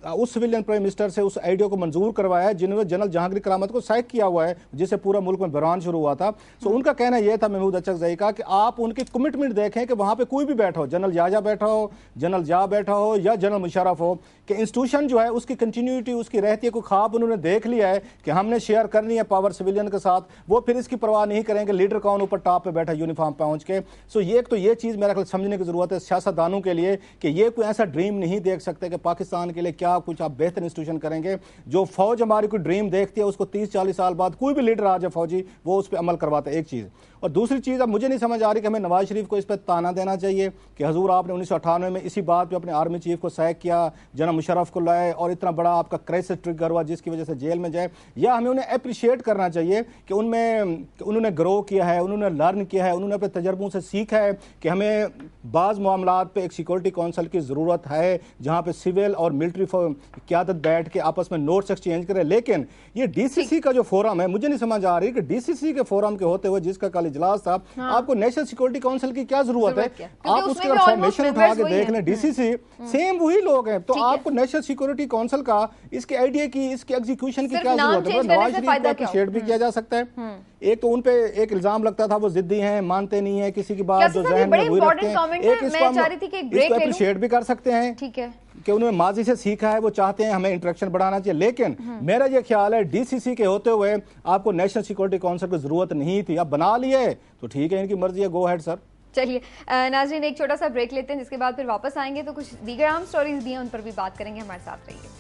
उस सिविलियन प्राइम मिनिस्टर से उस आइडिया को मंजूर करवाया है जिन्होंने जनरल जहांगीर करामत को साइक किया हुआ है, जिससे पूरा मुल्क में बहरान शुरू हुआ था। सो उनका कहना यह था महमूद अचकज़ई का कि आप उनकी कमिटमेंट देखें कि वहां पे कोई भी बैठा हो, जनरल याहिया बैठा हो, जनरल ज़िया बैठा हो या जनरल मुशर्रफ हो, कि इंस्टीट्यूशन जो है उसकी कंटिन्यूटी उसकी रहती है। कोई ख्वाब उन्होंने देख लिया है कि हमने शेयर करनी है पावर सिविलियन के साथ, वो फिर इसकी परवाह नहीं करेंगे लीडर कौन ऊपर टॉप पे बैठा यूनिफॉर्म पहुंच के। सो ये तो ये चीज़ मेरा ख्याल समझने की जरूरत है सियासतदानों के लिए कि ये कोई ऐसा ड्रीम नहीं देख सकते कि पाकिस्तान के लिए क्या कुछ आप बेहतर इंस्टीट्यूशन करेंगे। जो फौज हमारी कोई ड्रीम देखती है उसको 30-40 साल बाद कोई भी लीडर आ जाए फौजी, वो उस पर अमल करवाता है, एक चीज़। और दूसरी चीज़ अब मुझे नहीं समझ आ रही कि हमें नवाज शरीफ को इस पर ताना देना चाहिए कि हजूर आपने 1998 में इसी बात पे अपने आर्मी चीफ को सैक किया, जनरल मुशर्रफ को लाए और इतना बड़ा आपका क्राइसिस ट्रिगर हुआ जिसकी वजह से जेल में जाए, या हमें उन्हें अप्रिशिएट करना चाहिए कि उन्होंने ग्रो किया है, उन्होंने लर्न किया है, उन्होंने अपने तजर्बों से सीखा है कि हमें बाज़ मामलात पे एक सिक्योरिटी काउंसिल की ज़रूरत है जहाँ पे सिविल और मिलिट्री क़यादत बैठ के आपस में नोट्स एक्सचेंज करें। लेकिन ये डीसीसी का जो फोरम है, मुझे नहीं समझ आ रही कि डीसीसी के फोरम के होते हुए जिसका कल इजलास था, आपको नेशनल सिक्योरिटी काउंसिल की क्या जरूरत है? आप उसके फॉर्मेशन उठा के देख लें, डीसीसी सेम वही लोग हैं, तो आपको नेशनल सिक्योरिटी काउंसिल का इसके आइडिया की, इसके एग्जीक्यूशन की क्या जरूरत है? नवाज शरीफ को अप्रिशिएट भी किया जा सकता है। एक तो उन पे एक इल्जाम लगता था वो जिद्दी हैं, मानते नहीं है किसी की बात, जो जहन में वही रखते हैं। एक इसको अप्रिशिएट भी कर सकते हैं, ठीक है, कि उन्होंने माजी से सीखा है, वो चाहते हैं हमें इंटरेक्शन बढ़ाना चाहिए। लेकिन मेरा ये ख्याल है डीसीसी के होते हुए आपको नेशनल सिक्योरिटी काउंसिल की जरूरत नहीं थी। अब बना लिए तो ठीक है, इनकी मर्जी है, गो हेड सर। चलिए नाज़रीन, एक छोटा सा ब्रेक लेते हैं, जिसके बाद फिर वापस आएंगे तो कुछ दीगर आम स्टोरीज भी हैं, उन पर भी बात करेंगे। हमारे साथ रहिए।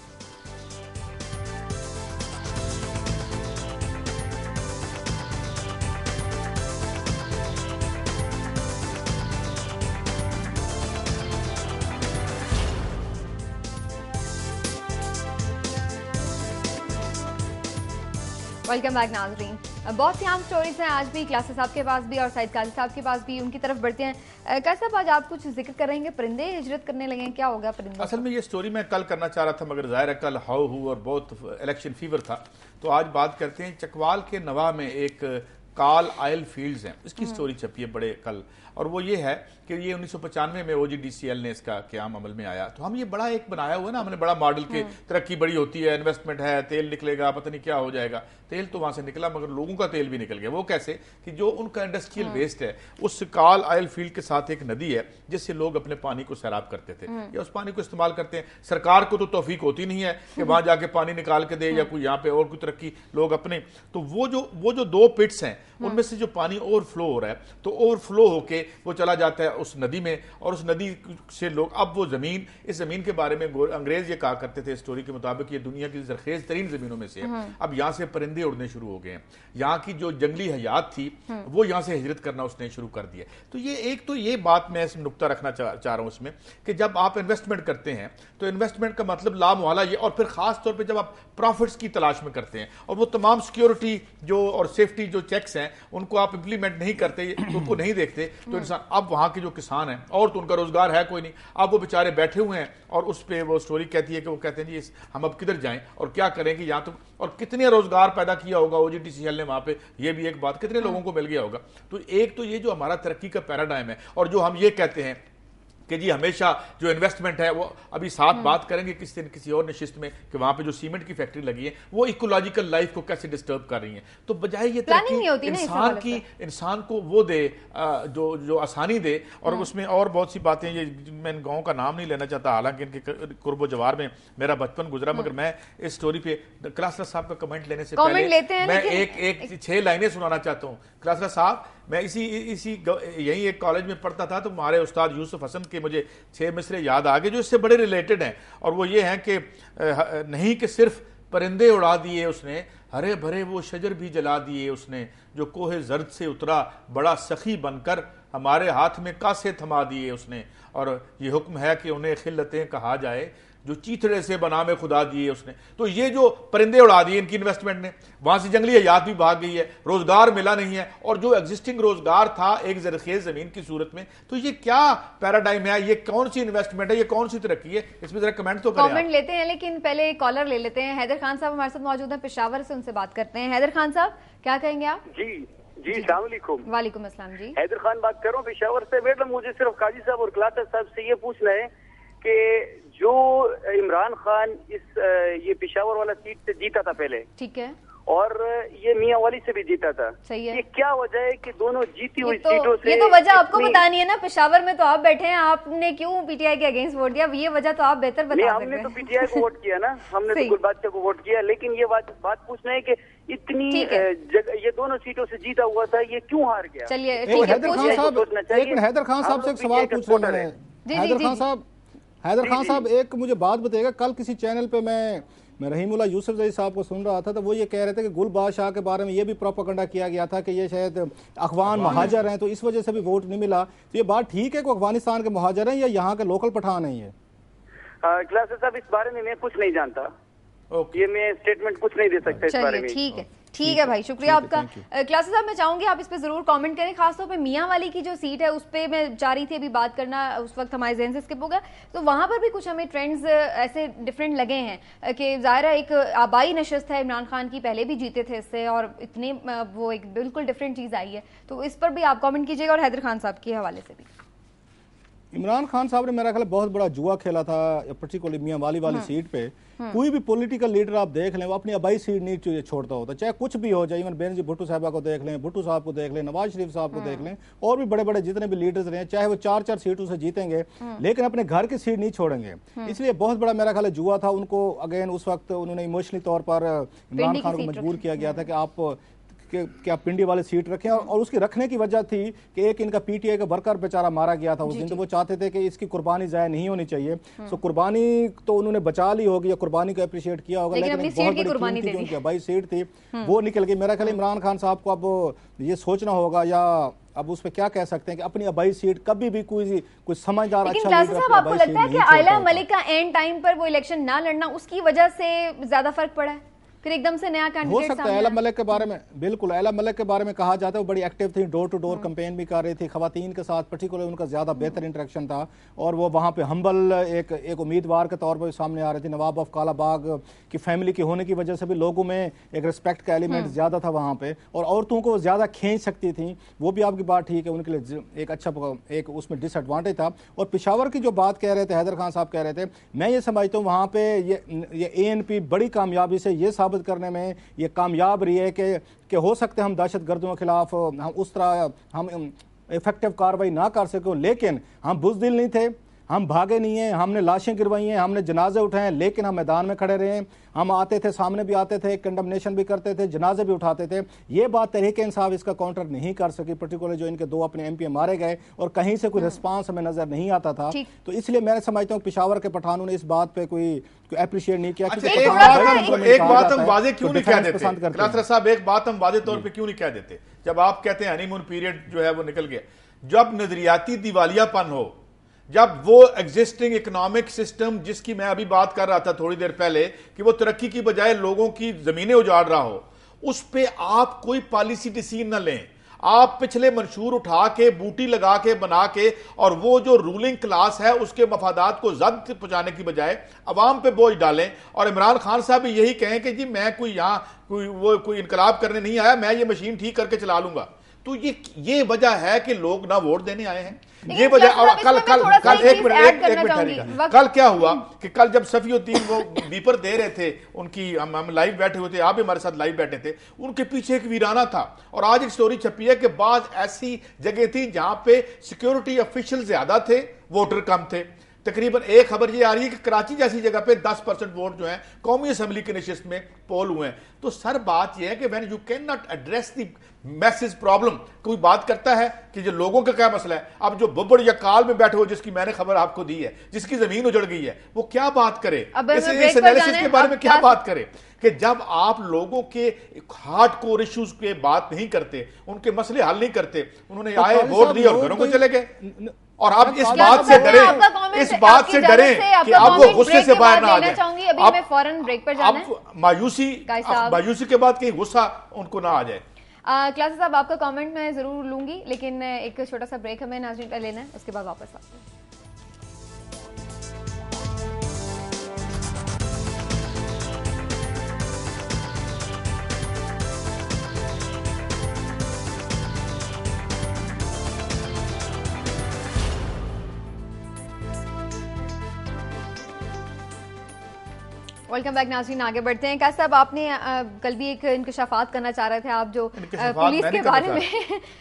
वेलकम बैक नाज़रीन। बहुत सी आम स्टोरीज हैं आज भी, क्लासेस साहब के पास भी और सईद काजी साहब के पास भी, उनकी तरफ बढ़ते हैं। कैसा आज आप कुछ जिक्र करेंगे, परिंदे हिजरत करने लगे, क्या होगा परिंदे? असल में ये स्टोरी मैं कल करना चाह रहा था, मगर जाहिर है कल हाउ हु और बहुत इलेक्शन फीवर था, तो आज बात करते हैं। चकवाल के नवा में एक काल आयल फील्ड्स हैं, इसकी स्टोरी छपी है बड़े कल, और वो ये है कि ये 1995 में OGDCL ने इसका क़याम अमल में आया। तो हम ये बड़ा एक बनाया हुआ है ना, हमने बड़ा मॉडल के तरक्की बड़ी होती है, इन्वेस्टमेंट है, तेल निकलेगा, पता नहीं क्या हो जाएगा। तेल तो वहां से निकला, मगर लोगों का तेल भी निकल गया। वो कैसे कि जो उनका इंडस्ट्रियल वेस्ट है, उस काल आयल फील्ड के साथ एक नदी है जिससे लोग अपने पानी को सैराब करते थे या उस पानी को इस्तेमाल करते हैं। सरकार को तो तौफीक होती नहीं है कि वहां जाके पानी निकाल के दे या कोई यहाँ पे और कोई तरक्की लोग अपने, तो वो जो 2 पिट्स हैं उनमें से जो पानी ओवरफ्लो हो रहा है, तो ओवरफ्लो होके वो चला जाता है उस नदी में, और उस नदी से लोग, अब वो जमीन, इस जमीन के बारे में अंग्रेज ये कहा करते थे स्टोरी के मुताबिक ये दुनिया की जरखेज तरीन जमीनों में से है। अब यहाँ से परिंदे उड़ने शुरू हो गए हैं, यहाँ की जो जंगली हयात थी वो यहाँ से हिजरत करना उसने शुरू कर दिया। तो ये एक तो ये बात मैं इसमें नुक्ता रखना चाह रहा हूँ इसमें कि जब आप इन्वेस्टमेंट करते हैं तो इन्वेस्टमेंट का मतलब लाभ वाला ये, और फिर खास तौर पे जब आप प्रॉफिट्स की तलाश में करते हैं और वो तमाम सिक्योरिटी जो और सेफ्टी जो चेक्स हैं उनको आप इंप्लीमेंट नहीं करते, उनको नहीं देखते, तो इंसान, अब वहाँ के जो किसान हैं और तो उनका रोजगार है कोई नहीं, अब वो बेचारे बैठे हुए हैं, और उस पर वो स्टोरी कहती है कि वो कहते हैं जी हम अब किधर जाएं और क्या करेंगे, यहाँ तो, और कितने रोजगार पैदा किया होगा OGDCL ने वहाँ पे, ये भी एक बात, कितने लोगों को मिल गया होगा। तो एक तो ये जो हमारा तरक्की का पैराडाइम है, और जो हम ये कहते हैं कि जी हमेशा जो इन्वेस्टमेंट है वो अभी साथ बात करेंगे किसी दिन किसी और नशिस्त में कि वहां पे जो सीमेंट की फैक्ट्री लगी है वो इकोलॉजिकल लाइफ को कैसे डिस्टर्ब कर रही है। तो बजाय ये तरक्की इंसान को वो दे जो आसानी दे, और उसमें और बहुत सी बातें, ये मैं इन गाँव का नाम नहीं लेना चाहता, हालांकि इनके कुर्बो जवार में मेरा बचपन गुजरा, मगर मैं इस स्टोरी पे क्लासरा साहब का कमेंट लेने से पहले मैं एक 6 लाइनें सुनाना चाहता हूँ। क्लासरा साहब, मैं यही एक कॉलेज में पढ़ता था, तो हमारे उस्ताद यूसुफ हसन के मुझे 6 मिसरे याद आ गए जो इससे बड़े रिलेटेड हैं, और वो ये हैं कि नहीं कि सिर्फ परिंदे उड़ा दिए उसने, हरे भरे वो शजर भी जला दिए उसने, जो कोहे जर्द से उतरा बड़ा सखी बनकर हमारे हाथ में कासे थमा दिए उसने, और ये हुक्म है कि उन्हें खिल्लतें कहा जाए जो चीथड़े से बना में खुदा दिए उसने। तो ये जो परिंदे उड़ा दिए इनकी इन्वेस्टमेंट ने, वहां से जंगली हयात भी भाग गई है, रोजगार मिला नहीं है, और जो एग्जिस्टिंग रोजगार था एक जरखेज जमीन की सूरत में, तो ये क्या पैराडाइम है, ये कौन सी इन्वेस्टमेंट है, ये कौन सी तरक्की है, इसमें जरा कमेंट तो करें। कमेंट लेते हैं, लेकिन पहले कॉलर ले लेते हैं। हैदर खान साहब हमारे साथ मौजूद हैं पेशावर से, उनसे बात करते हैं। हैदर खान साहब, क्या कहेंगे आप? जी अस्सलाम वालेकुम। वालेकुम अस्सलाम जी। हैदर खान बात कर रहा हूँ पेशावर से। बेटा मुझे सिर्फ काजी साहब और क्लाटर साहब से ये पूछना है कि जो इमरान खान ये पेशावर वाला सीट से जीता था पहले, ठीक है, और ये मियां वाली से भी जीता था, सही है, ये क्या वजह है कि दोनों जीती हुई सीटों से? ये तो वजह आपको बतानी है ना, पेशावर में तो आप बैठे हैं, आपने क्यों पीटीआई के अगेंस्ट वोट दिया, ये वजह तो आप बेहतर बता सकते हैं। हमने तो पीटीआई को वोट किया ना, हमने तो गुलबादशाह को वोट किया, लेकिन ये बात पूछना है कि इतनी ये दोनों सीटों से जीता हुआ था, ये क्यों हार गया? चलिए हैदर खान साहब से एक सवाल पूछ रहे हैं। हैदर खान साहब एक मुझे बात बताइएगा, कल किसी चैनल पे मैं रहीमुल्लाह यूसुफ जई साहब को सुन रहा था, तो वो ये कह रहे थे कि गुल बादशाह के बारे में ये भी प्रोपेगेंडा किया गया था कि ये शायद अफगान महाजर हैं, तो इस वजह से भी वोट नहीं मिला। तो ये बात ठीक है कि अफगानिस्तान के महाजर हैं या यहाँ के लोकल पठान हैं? ये क्लासेस साहब इस बारे में मैं कुछ नहीं जानता, ये मैं स्टेटमेंट कुछ नहीं दे सकता इस बारे में। ठीक है भाई, शुक्रिया आपका। क्लासेस साहब, मैं चाहूंगी आप इस पे जरूर कमेंट करें, खासतौर पे मियां वाली की जो सीट है उस पे मैं जा रही थी अभी बात करना, उस वक्त हमारे ज़हन से स्किप हो गया, तो वहां पर भी कुछ हमें ट्रेंड्स ऐसे डिफरेंट लगे हैं कि ज़ाहिर है एक आबाई नशस्त है, इमरान खान की पहले भी जीते थे इससे, और इतने वो एक बिल्कुल डिफरेंट चीज़ आई है, तो इस पर भी आप कॉमेंट कीजिएगा, और हैदर खान साहब के हवाले से भी। इमरान खान साहब ने मेरा ख्याल बहुत बड़ा जुआ खेला था, पर्टिकुलरली मियां वाली सीट पे। कोई भी पॉलिटिकल लीडर आप देख लें, वो अपनी आबाई सीट नहीं छोड़ता होता, चाहे कुछ भी हो जाए। इवन बेनजी भुट्टो साहबा को देख लें, भुट्टो साहब को देख लें, नवाज शरीफ साहब को देख लें, और भी बड़े बड़े जितने भी लीडर्स रहे, चाहे वो 4-4 सीटों से जीतेंगे, लेकिन अपने घर की सीट नहीं छोड़ेंगे। इसलिए बहुत बड़ा मेरा ख्याल जुआ था उनको। अगेन उस वक्त उन्होंने इमोशनली तौर पर इमरान खान को मजबूर किया गया था कि आप क्या पिंडी वाले सीट रखें, और उसकी रखने की वजह थी कि एक इनका पीटीआई का वर्कर बेचारा मारा गया था उस दिन, तो वो चाहते थे कि इसकी कुर्बानी जाया नहीं होनी चाहिए। सो कुर्बानी तो उन्होंने बचा ली होगी या कुर्बानी को अप्रिशिएट किया होगा, लेकिन बहुत बड़ी कीमती जो उनकी आबाई सीट थी वो निकल गई। मेरा ख्याल इमरान खान साहब को अब ये सोचना होगा, या अब उस पर क्या कह सकते हैं कि अपनी आबाई सीट कभी भी कोई समझदार अच्छा लीडर साहब, आपको लगता है कि आयला मलिक का एंड टाइम पर वो इलेक्शन ना लड़ना उसकी वजह से ज्यादा फर्क पड़ा है, फिर एकदम से नया कैंडिडेट हो सकता है? आयला मलिक के बारे में बिल्कुल, आयला मलिक के बारे में कहा जाता है वो बड़ी एक्टिव थी, डोर टू डोर कैंपेन भी कर रही थी, खवातीन के साथ पर्टिकुलर उनका ज्यादा बेहतर इंटरेक्शन था, और वो वहाँ पे हम्बल एक उम्मीदवार के तौर पर सामने आ रही थी। नवाब ऑफ कालाबाग की फैमिली की होने की वजह से भी लोगों में एक रिस्पेक्ट का एलिमेंट ज्यादा था वहाँ पे, और औरतों को ज्यादा खींच सकती थी, वो भी आपकी बात ठीक है, उनके लिए एक अच्छा एक उसमें डिसएडवांटेज था। और पेशावर की जो बात कह रहे थे हैदर खान साहब कह रहे थे, मैं ये समझता हूँ वहाँ पे ये ANP बड़ी कामयाबी से ये साबित करने में ये कामयाब रही है कि हो सकते हम दहशतगर्दों के खिलाफ हम उस तरह हम इफेक्टिव कार्रवाई ना कर सके, लेकिन हम बुज़दिल नहीं थे, हम भागे नहीं हैं, हमने लाशें गिरवाई हैं, हमने जनाजे उठाए, लेकिन हम मैदान में खड़े रहे। हम आते थे, सामने भी आते थे, कंडमनेशन भी करते थे, जनाजे भी उठाते थे। ये बात तहरीक इंसाफ इसका काउंटर नहीं कर सकी, पर्टिकुलर जो इनके 2 अपने MP मारे गए और कहीं से कोई रिस्पांस हमें नजर नहीं आता था। तो इसलिए मैं समझता हूँ पेशावर के पठानों ने इस बात पे कोई अप्रिशिएट नहीं किया। एक बात हम वाजे क्यों नहीं कह देते साहब, एक बात हम वाजे तौर पर क्यों नहीं कह देते? जब आप कहते हैं हनीमून पीरियड जो है वो निकल गया, जब नजरियाती दिवालियापन हो, जब वो एग्जिस्टिंग इकोनॉमिक सिस्टम जिसकी मैं अभी बात कर रहा था थोड़ी देर पहले कि वो तरक्की की बजाय लोगों की जमीनें उजाड़ रहा हो, उस पे आप कोई पॉलिसी डिसीजन न लें। आप पिछले मंशूर उठा के बूटी लगा के बना के और वो जो रूलिंग क्लास है उसके मफादात को जब्त पहुंचाने की बजाय अवाम पे बोझ डालें। और इमरान खान साहब भी यही कहें कि जी मैं कोई यहाँ कोई इनकलाब करने नहीं आया, मैं ये मशीन ठीक करके चला लूंगा। तो ये वजह है कि लोग ना वोट देने आए हैं, ये वजह। और कल एक मिनट कल क्या हुआ कि कल जब सफीउद्दीन वो बीपर दे रहे थे उनकी, हम लाइव बैठे हुए थे, आप भी हमारे साथ लाइव बैठे थे, उनके पीछे एक वीराना था। और आज एक स्टोरी छपी है कि बाद ऐसी जगह थी जहां पे सिक्योरिटी ऑफिशियल ज्यादा थे, वोटर कम थे। तकरीबन एक खबर ये आ रही है कि कराची जैसी जगह पे 10% वोट जो है कौमी असेंबली के नशिस्त में पोल हुए हैं। तो सर बात यह है कि when you can not address the message problem, कोई बात करता है कि जो लोगों का क्या मसला है। अब जो बुब्बड़ या काल में बैठे हो, जिसकी मैंने खबर आपको दी है, जिसकी जमीन उजड़ गई है, वो क्या बात करे, इस एनालिसिस के बारे में क्या बात करे कि जब आप लोगों के हार्ड कोर इश्यूज के बात नहीं करते, उनके मसले हल नहीं करते, उन्होंने आए वोट दिए और घरों को चले गए। और आप इस बात से डरे, इस बात से डरे कि अब वो गुस्से से बाहर ना आ जाए। अभी हमें फौरन ब्रेक पर जाना है। मायूसी के बाद कहीं गुस्सा उनको ना आ जाए। क्लासेस साहब, आपका कमेंट मैं जरूर लूंगी, लेकिन एक छोटा सा ब्रेक हमें नाज़रीन लेना है, उसके बाद वापस आते हैं। वेलकम बैक नाज़रीन, आगे बढ़ते हैं। कैसे साहब, आपने कल भी एक इंकशाफात करना चाह रहे थे आप जो पुलिस के बारे में,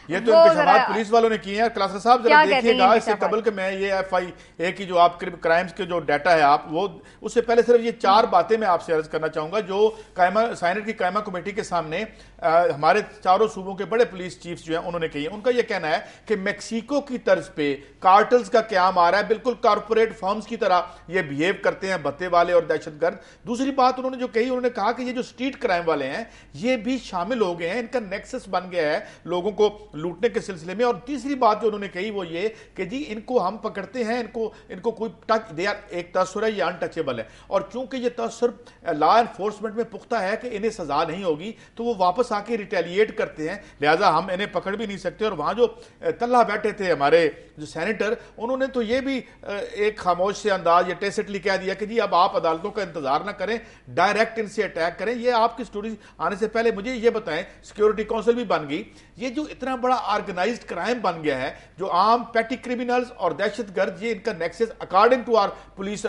ये तो इंकशाफात पुलिस वालों ने किए हैं। क्लास साहब जरा देखिएगा, इससे कबल के मैं ये FIA की जो आप क्राइम्स के जो डाटा है आप वो, उससे पहले सिर्फ ये 4 बातें मैं आपसे अर्ज करना चाहूंगा जो सीनेट की कायमा कमेटी के सामने हमारे चारों सूबों के बड़े पुलिस चीफ्स जो हैं उन्होंने कही है। उनका यह कहना है कि मैक्सिको की तर्ज पे कार्टल्स का क्याम आ रहा है, बिल्कुल कारपोरेट फर्म्स की तरह ये बिहेव करते हैं भत्ते वाले और दहशतगर्द। दूसरी बात उन्होंने जो कही, उन्होंने कहा कि ये जो स्ट्रीट क्राइम वाले हैं ये भी शामिल हो गए हैं, इनका नेक्सस बन गया है लोगों को लूटने के सिलसिले में। और तीसरी बात जो उन्होंने कही वो ये कि जी इनको हम पकड़ते हैं, इनको कोई टच, दे आर एक तसर है, ये अनटचेबल है। और चूंकि ये तसर लॉ एनफोर्समेंट में पुख्ता है कि इन्हें सजा नहीं होगी, तो वो वापस आके रिटेलिएट करते हैं, लिहाजा हम इन्हें पकड़ भी नहीं सकते। और वहां जो तल्ला बैठे थे हमारे जो सेनेटर, उन्होंने तो ये भी एक खामोश से अंदाज या टेसिटली कह दिया कि जी अब आप अदालतों का इंतजार ना करें, डायरेक्ट इनसे अटैक करें। ये आपकी स्टोरी आने से पहले मुझे ये बताएं, सिक्योरिटी काउंसिल भी बन गई, ये जो इतना बड़ा ऑर्गेनाइज्ड क्राइम बन गया है, जो आम पैटी क्रिमिनल्स और दहशतगर्द, ये इनका nexus according to our police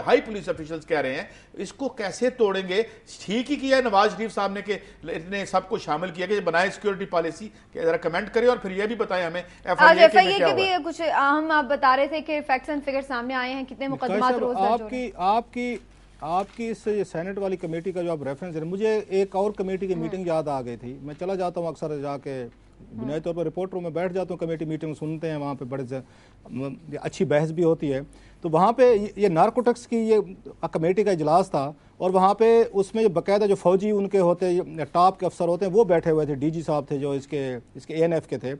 high police officials कह रहे हैं, इसको कैसे तोड़ेंगे? ठीक ही किया नवाज शरीफ साहब ने कि इतने सबको शामिल किया कि बनाए सिक्योरिटी पॉलिसी। जरा कमेंट करें और फिर ये भी बताएं हमें FIA के भी कुछ अहम आप बता रहे थे कि फैक्ट्स एंड फिगर सामने आए हैं, कितने मुकदमा रोज आपकी इस सेनेट वाली कमेटी का जो आप रेफरेंस है, मुझे एक और कमेटी की मीटिंग याद आ गई थी। मैं चला जाता हूँ अक्सर जाके, बुनियादी तौर पर रिपोर्ट रूम में बैठ जाता हूँ, कमेटी मीटिंग सुनते हैं, वहाँ पे बड़े अच्छी बहस भी होती है। तो वहाँ पे ये नारकोटिक्स की ये कमेटी का इजलास था और वहाँ पे उसमें जो बाकायदा जो फौजी उनके होते टॉप के अफसर होते हैं वो बैठे हुए थे, DG साहब थे जो इसके ANF के थे।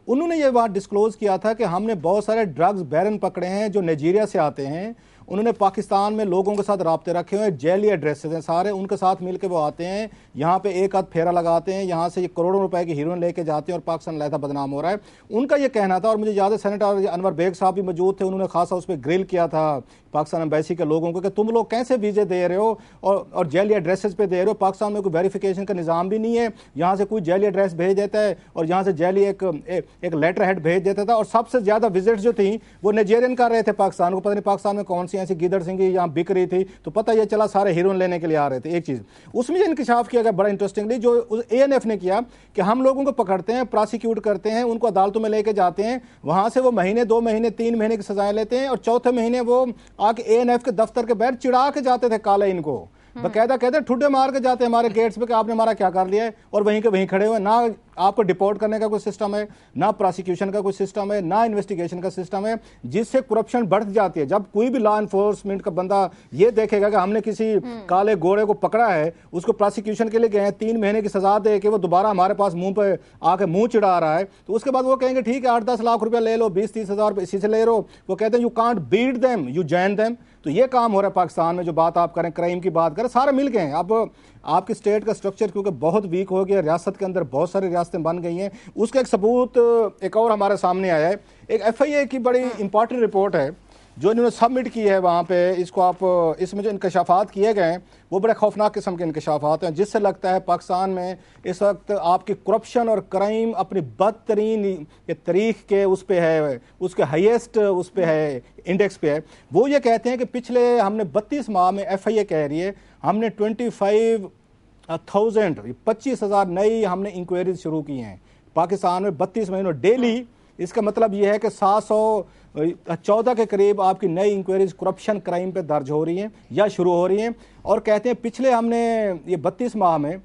उन्होंने ये बात डिस्क्लोज किया था कि हमने बहुत सारे ड्रग्स बैरन पकड़े हैं जो नाइजीरिया से आते हैं। उन्होंने पाकिस्तान में लोगों के साथ राब्ते रखे हुए हैं, जेली एड्रेसेस हैं सारे, उनके साथ मिलकर वो आते हैं, यहाँ पे एक आध फेरा लगाते हैं, यहाँ से ये करोड़ों रुपए की हीरोइन लेके जाते हैं और पाकिस्तान लहदा बदनाम हो रहा है। उनका ये कहना था, और मुझे याद है सेनेटर अनवर बेग साहब भी मौजूद थे, उन्होंने खासा उस पर ग्रिल किया था पाकिस्तान एम्बेसी के लोगों को कि तुम लोग कैसे वीजे दे रहे हो और जेली एड्रेसेस पे दे रहे हो। पाकिस्तान में कोई वेरिफिकेशन का निज़ाम भी नहीं है, यहाँ से कोई जेली एड्रेस भेज देता है और यहाँ से जेली एक लेटर हेड भेज देता था। और सबसे ज़्यादा विजिट जो थी वो नाइजीरियन कर रहे थे पाकिस्तान को, पता नहीं पाकिस्तान में कौन सी ऐसी गिदड़ सिंह यहाँ बिक रही थी, तो पता ये चला सारे हीरोइन लेने के लिए आ रहे थे। एक चीज़ उसमें इंकशाफ किया गया बड़ा इंटरेस्टिंगली, जो ANF ने किया कि हम लोगों को पकड़ते हैं, प्रोसिक्यूट करते हैं, उनको अदालतों में लेके जाते हैं, वहां से वो महीने 2 महीने 3 महीने की सजाएं लेते हैं और चौथे महीने वो आके ANF के दफ्तर के बाहर चिढ़ा के जाते थे काले इनको, बकायदा कहते ठुड्डे मार के जाते हमारे गेट्स पे कि आपने हमारा क्या कर लिया है, और वहीं के वहीं खड़े हुए। ना आपको डिपोर्ट करने का कोई सिस्टम है, ना प्रोसिक्यूशन का कोई सिस्टम है, ना इन्वेस्टिगेशन का सिस्टम है, जिससे करप्शन बढ़ जाती है। जब कोई भी लॉ एनफोर्समेंट का बंदा ये देखेगा कि हमने किसी काले गोरे को पकड़ा है, उसको प्रोसिक्यूशन के लिए गए हैं, 3 महीने की सजा दे के वो दोबारा हमारे पास मुंह पे आके मुंह चिढ़ा रहा है, तो उसके बाद वो कहेंगे ठीक है 8-10 लाख रुपया ले लो, 20-30 हज़ार इसी से ले लो। वो कहते हैं you can't beat them, you join them. तो ये काम हो रहा है पाकिस्तान में। जो बात आप करें क्राइम की बात करें, सारे मिल गए हैं। अब आपकी स्टेट का स्ट्रक्चर क्योंकि बहुत वीक हो गया, रियासत के अंदर बहुत सारी रियासतें बन गई हैं, उसका एक सबूत एक और हमारे सामने आया है। एक FIA की बड़ी इंपॉर्टेंट रिपोर्ट है जो इन्होंने सबमिट की है वहाँ पे, इसको आप इसमें जो इंकशाफात किए गए हैं वो बड़े खौफनाक किस्म के इंकशाफात हैं, जिससे लगता है पाकिस्तान में इस वक्त आपकी करप्शन और क्राइम अपनी बदतरीन तारीख के उस पे है, उसके हाईएस्ट उस पे है, इंडेक्स पे है। वो ये कहते हैं कि पिछले हमने 32 माह में FIA कह रही है हमने 25,000 नई हमने इंक्वायरीज शुरू की हैं पाकिस्तान में 32 महीनों डेली। इसका मतलब यह है कि 714 के करीब आपकी नई इंक्वायरीज करप्शन क्राइम पे दर्ज हो रही हैं या शुरू हो रही हैं। और कहते हैं पिछले हमने ये 32 माह में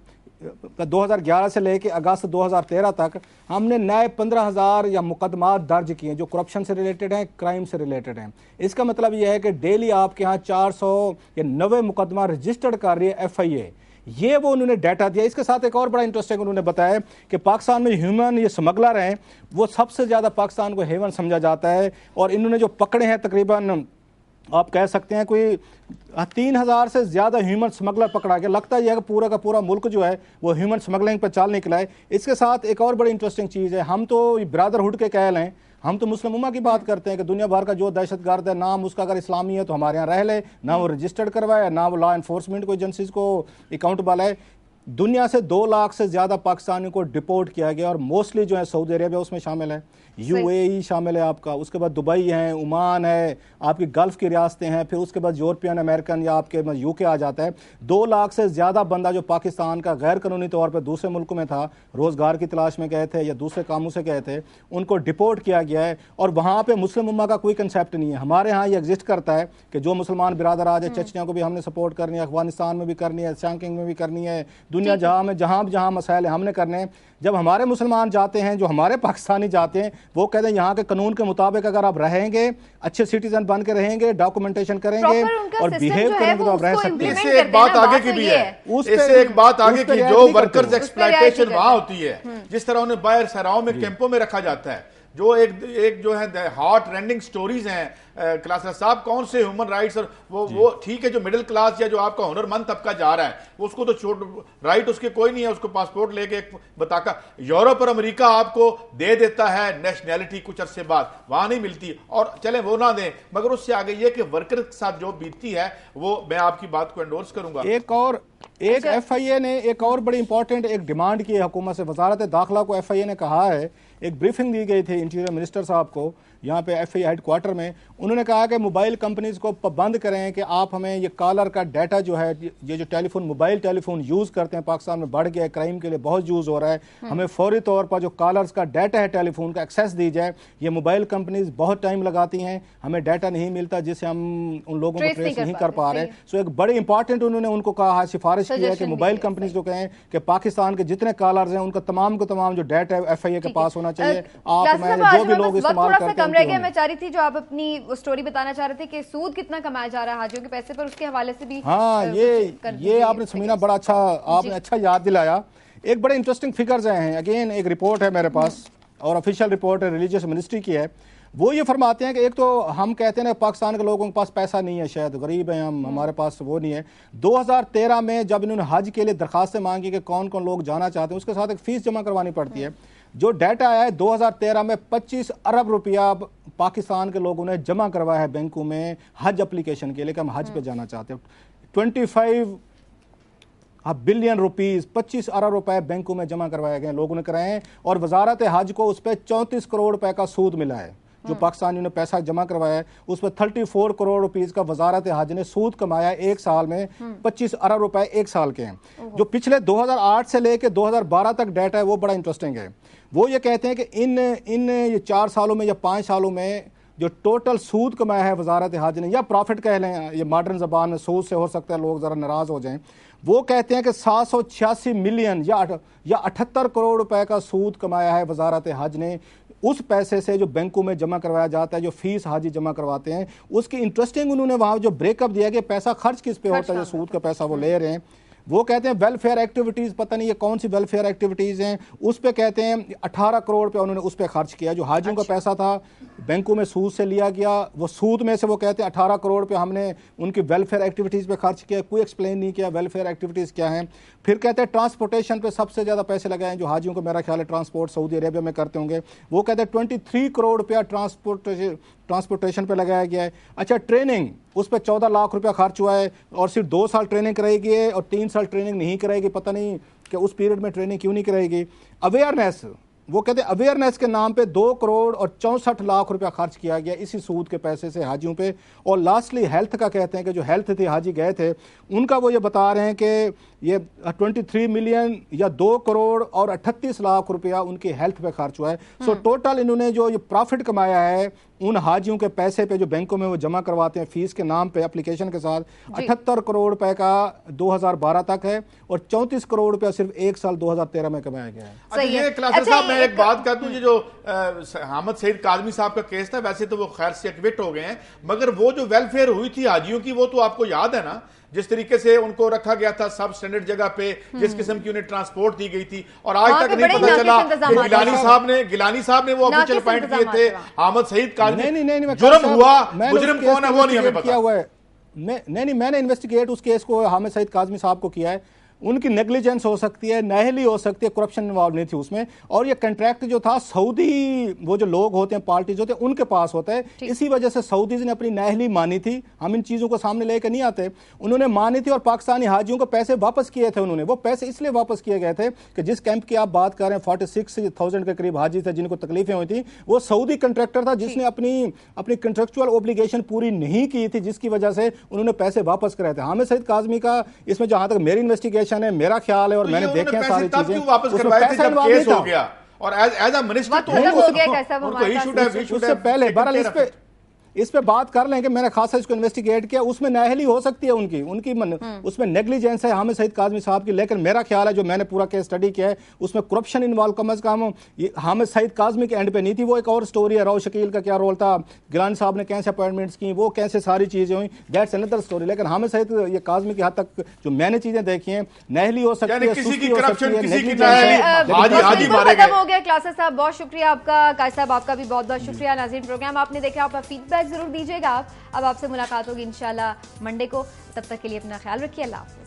2011 से लेकर अगस्त 2013 तक हमने नए 15,000 या मुकदमात दर्ज किए जो करप्शन से रिलेटेड हैं, क्राइम से रिलेटेड हैं। इसका मतलब यह है कि डेली आपके यहाँ 490 मुकदमा रजिस्टर्ड कर रही है FIA। ये वो उन्होंने डाटा दिया। इसके साथ एक और बड़ा इंटरेस्टिंग उन्होंने बताया कि पाकिस्तान में ह्यूमन ये स्मगलर हैं वो सबसे ज़्यादा पाकिस्तान को हेवन समझा जाता है। और इन्होंने जो पकड़े हैं तकरीबन आप कह सकते हैं कोई 3,000 से ज़्यादा ह्यूमन स्मगलर पकड़ा गया। लगता है कि पूरा का पूरा मुल्क जो है वो ह्यूमन स्मगलिंग पर चाल निकला है। इसके साथ एक और बड़ी इंटरेस्टिंग चीज़ है, हम तो ब्रदरहुड के कह लें, हम तो मुस्लिम उम्मा की बात करते हैं कि दुनिया भर का जो दहशतगर्द है नाम उसका अगर इस्लामी है तो हमारे यहाँ रह ले, ना वो रजिस्टर्ड करवाए, ना वो लॉ एनफोर्समेंट को एजेंसीज को अकाउंटेबल है। दुनिया से 2 लाख से ज़्यादा पाकिस्तानियों को डिपोर्ट किया गया और मोस्टली जो है सऊदी अरेबिया उसमें शामिल है, UAE शामिल है आपका, उसके बाद दुबई है, ओमान है, आपकी गल्फ़ की रियासतें हैं, फिर उसके बाद यूरोपियन अमेरिकन या आपके UK आ जाता है। 2 लाख से ज़्यादा बंदा जो पाकिस्तान का गैर कानूनी तौर पर दूसरे मुल्कों में था, रोज़गार की तलाश में गए थे या दूसरे कामों से गए थे, उनको डिपोर्ट किया गया है। और वहाँ पर मुस्लिम उम्मा का कोई कंसेप्ट नहीं है। हमारे यहाँ ये एग्जिस्ट करता है कि जो मुसलमान बिरादर आ जाए, चचनिया को भी हमने सपोर्ट करनी है, अफगानिस्तान में भी करनी है, शैंकिंग में भी करनी है, दुनिया जहाँ मसाइल है हमने करने हैं। जब हमारे मुसलमान जाते हैं, जो हमारे पाकिस्तानी जाते हैं, वो कहते हैं यहाँ के कानून के मुताबिक अगर आप रहेंगे, अच्छे सिटीजन बन के रहेंगे, डॉक्यूमेंटेशन करेंगे और बिहेव करेंगे तो आप रह सकते हैं। इससे एक बात आगे की भी है, इससे एक बात आगे की, जो वर्कर्स एक्सप्लॉयटेशन वहां होती है, जिस तरह उन्हें बाहर सहराओं में कैंपों में रखा जाता है, जो एक जो है हार्ट रेंडिंग स्टोरीज हैं। क्लास साहब कौन से ह्यूमन राइट्स, और वो ठीक है जो मिडिल क्लास या जो आपका हुनरमंद तबका जा रहा है उसको तो राइट उसके कोई नहीं है, उसको पासपोर्ट लेके एक बताका यूरोप और अमेरिका आपको दे देता है नेशनैलिटी, कुछ अरसे बाद वहां नहीं मिलती, और चले वो ना दें, मगर उससे आगे ये कि वर्कर के साथ जो बीतती है वो मैं आपकी बात को एंडोर्स करूंगा। एक FIA ने एक और बड़ी इंपॉर्टेंट एक डिमांड की है हुकूमत से। वजारत दाखिला को FIA ने कहा है, एक ब्रीफिंग दी गई थी इंटीरियर मिनिस्टर साहब को यहाँ पे FIA हेडक्वार्टर में, उन्होंने कहा कि मोबाइल कंपनीज को पाबंद करें कि आप हमें ये कॉलर का डाटा जो है, ये जो टेलीफोन मोबाइल टेलीफोन यूज़ करते हैं पाकिस्तान में बढ़ गया है, क्राइम के लिए बहुत यूज़ हो रहा है, हमें फौरी तौर पर जो कॉलर्स का डाटा है टेलीफोन का एक्सेस दी जाए। ये मोबाइल कंपनीज बहुत टाइम लगाती हैं, हमें डाटा नहीं मिलता जिससे हम उन लोगों को ट्रेस नहीं कर पा रहे। सो एक बड़ी इंपॉर्टेंट उन्होंने उनको कहा, सिफारिश की है कि मोबाइल कंपनीज को कहें कि पाकिस्तान के जितने कॉलर्स हैं उनका तमाम को तमाम जो डाटा है FIA के पास होना चाहिए। आप जो भी लोग इस्तेमाल करते हैं, मैं चाह रही थी जो आप अपनी स्टोरी बताना चाह रहे थे कि सूद कितना कमाया जा रहा है हाजियों के पैसे पर, उसके हवाले से भी। हाँ, ये आपने समीना बड़ा अच्छा, आपने अच्छा याद दिलाया। एक बड़े इंटरेस्टिंग फिगर्स हैं, अगेन एक रिपोर्ट है मेरे पास और ऑफिशियल रिपोर्ट है रिलीजियस मिनिस्ट्री की है। वो ये फरमाते हैं कि एक तो हम कहते हैं ना पाकिस्तान के लोगों के पास पैसा नहीं है, शायद गरीब हैं हम, हमारे पास वो नहीं है। 2013 में जब इन्होंने हज के लिए दरखास्तें मांगी कि कौन कौन लोग जाना चाहते हैं, उसके साथ एक फीस जमा करवानी पड़ती है। जो डाटा आया है 2013 में 25 अरब रुपया पाकिस्तान के लोगों ने जमा करवाया है बैंकों में हज एप्लीकेशन के लिए कि हम हज पे जाना चाहते हैं। 25 बिलियन रुपीस, 25 अरब रुपए बैंकों में जमा करवाए गए लोगों ने कराए हैं। और वजारत हज को उस पर 34 करोड़ रुपए का सूद मिला है। जो पाकिस्तानियों ने पैसा जमा करवाया है उस पर 34 करोड़ रुपीस का वजारत हज ने सूद कमाया एक साल में। 25 अरब रुपए एक साल के हैं। जो पिछले 2008 से लेकर 2012 तक डाटा है वो बड़ा इंटरेस्टिंग है। वो ये कहते हैं कि इन ये 4 सालों में या 5 सालों में जो टोटल सूद कमाया है वजारत हज ने, या प्रॉफिट कह लें, ये मॉडर्न जबान में सूद से हो सकता है लोग जरा नाराज हो जाएं, वो कहते हैं कि 786 मिलियन या 78 करोड़ रुपए का सूद कमाया है वजारत हज ने उस पैसे से जो बैंकों में जमा करवाया जाता है, जो फीस हाजी जमा करवाते हैं उसकी। इंटरेस्टिंग उन्होंने वहां जो ब्रेकअप दिया कि पैसा खर्च किस पे होता है, जो सूद का पैसा वो ले रहे हैं। वो कहते हैं वेलफेयर एक्टिविटीज, पता नहीं ये कौन सी वेलफेयर एक्टिविटीज हैं, उस पे कहते हैं 18 करोड़ रुपया उन्होंने उस पे खर्च किया। जो हाजियों का पैसा था बैंकों में सूद से लिया गया, वो सूद में से वो कहते हैं 18 करोड़ रुपया हमने उनकी वेलफेयर एक्टिविटीज पे खर्च किया। कोई एक्सप्लेन नहीं किया वेलफेयर एक्टिविटीज क्या हैं। फिर कहते हैं ट्रांसपोर्टेशन पे सबसे ज्यादा पैसे लगाए हैं जो हाजियों को, मेरा ख्याल है ट्रांसपोर्ट सऊदी अरेबिया में करते होंगे। वो कहते हैं 23 करोड़ रुपया ट्रांसपोर्टेशन पे लगाया गया है। अच्छा, ट्रेनिंग, उस पर 14 लाख रुपया खर्च हुआ है और सिर्फ 2 साल ट्रेनिंग कराएगी है और 3 साल ट्रेनिंग नहीं कराएगी। पता नहीं कि उस पीरियड में ट्रेनिंग क्यों नहीं कराएगी। अवेयरनेस, वो कहते हैं अवेयरनेस के नाम पे 2 करोड़ और 64 लाख रुपया खर्च किया गया इसी सूद के पैसे से हाजियों पे। और लास्टली हेल्थ का कहते हैं कि जो हेल्थ थे, हाजी गए थे, उनका वो ये बता रहे हैं कि ये 23 मिलियन या 2 करोड़ और 38 लाख रुपया उनकी हेल्थ पे खर्च हुआ है। सो टोटल इन्होंने जो ये प्रॉफिट कमाया है उन हाजियों के पैसे पे जो बैंकों में वो जमा करवाते हैं फीस के नाम पे एप्लीकेशन के साथ, 78 करोड़ रुपए का 2012 तक है और 34 करोड़ रुपया सिर्फ 1 साल 2013 में कमाया गया है। अच्छा, ये क्लासर साहब, मैं एक बात कर दूं, ये जो हामिद सईद काज़मी साहब का केस था, वैसे तो वो खैर से एक्विट हो गए हैं, मगर वो जो वेलफेयर हुई थी हाजियों की, वो तो आपको याद है ना, जिस तरीके से उनको रखा गया था सब स्टैंडर्ड जगह पे, जिस किस्म की उन्हें ट्रांसपोर्ट दी गई थी, और आज तक नहीं पता चला गिलानी साहब ने वो ऑफिशियल पॉइंट किए थे हामिद सईद काज़मी, जुर्म हुआ, मुजरिम कौन है वो नहीं हमें पता हुआ है। नहीं, मैंने इन्वेस्टिगेट उस केस को हामिद सईद काज़मी साहब को किया है। उनकी नेग्लिजेंस हो सकती है, नाअहली हो सकती है, करप्शन इन्वॉल्व नहीं थी उसमें। और ये कॉन्ट्रैक्ट जो था सऊदी, वो जो लोग होते हैं, पार्टीज होते हैं, उनके पास होता है। इसी वजह से सऊदीज ने अपनी नाअहली मानी थी। हम इन चीज़ों को सामने लेकर नहीं आते, उन्होंने मानी थी और पाकिस्तानी हाजियों को पैसे वापस किए थे। उन्होंने वो पैसे इसलिए वापस किए गए थे कि जिस कैंप की आप बात कर रहे हैं 46,000 के करीब हाजी थे जिनको तकलीफें हुई थी, वो सऊदी कंट्रैक्टर था जिसने अपनी कंट्रेक्चुअल ओब्लिगेशन पूरी नहीं की थी, जिसकी वजह से उन्होंने पैसे वापस कराए थे। हामिद सईद काज़मी का इसमें जहां तक मेरी इन्वेस्टिगेशन है, मेरा ख्याल है और मैंने देखे हैं सारी चीजें, वापस करवाए थे जब केस हो गया और एज अ मिनिस्टर तो उससे पहले बहरहाल इस पे बात कर लें कि मैंने खासा इसको इन्वेस्टिगेट किया, उसमें नाअहली हो सकती है उनकी उसमें नेग्लिजेंस है हामिद सईद काज़मी साहब की, लेकिन मेरा ख्याल है जो मैंने पूरा केस स्टडी किया है उसमें करप्शन इन्वॉल्व कम अज कम हामिद सईद काज़मी के एंड पे नहीं थी। वो एक और स्टोरी है, राव शकील का क्या रोल था, गिलानी साहब ने कैसे अपॉइंटमेंट्स की, वो कैसे सारी चीजें हुई, दैट्स अनदर स्टोरी। लेकिन हामिद सईद ये काज़मी की हद तक जो मैंने चीजें देखी हैं, नाअहली हो सकती है, सुस्ती हो सकती है। खत्म हो गया क्लासेस साहब, बहुत शुक्रिया आपका। काज़ी साहब आपका भी बहुत बहुत शुक्रिया। नाज़रीन, प्रोग्राम आपने देखा, आपका फीडबैक जरूर दीजिएगा आप। अब आपसे मुलाकात होगी इंशाल्लाह मंडे को। तब तक के लिए अपना ख्याल रखिए। अल्लाह हाफ़िज़।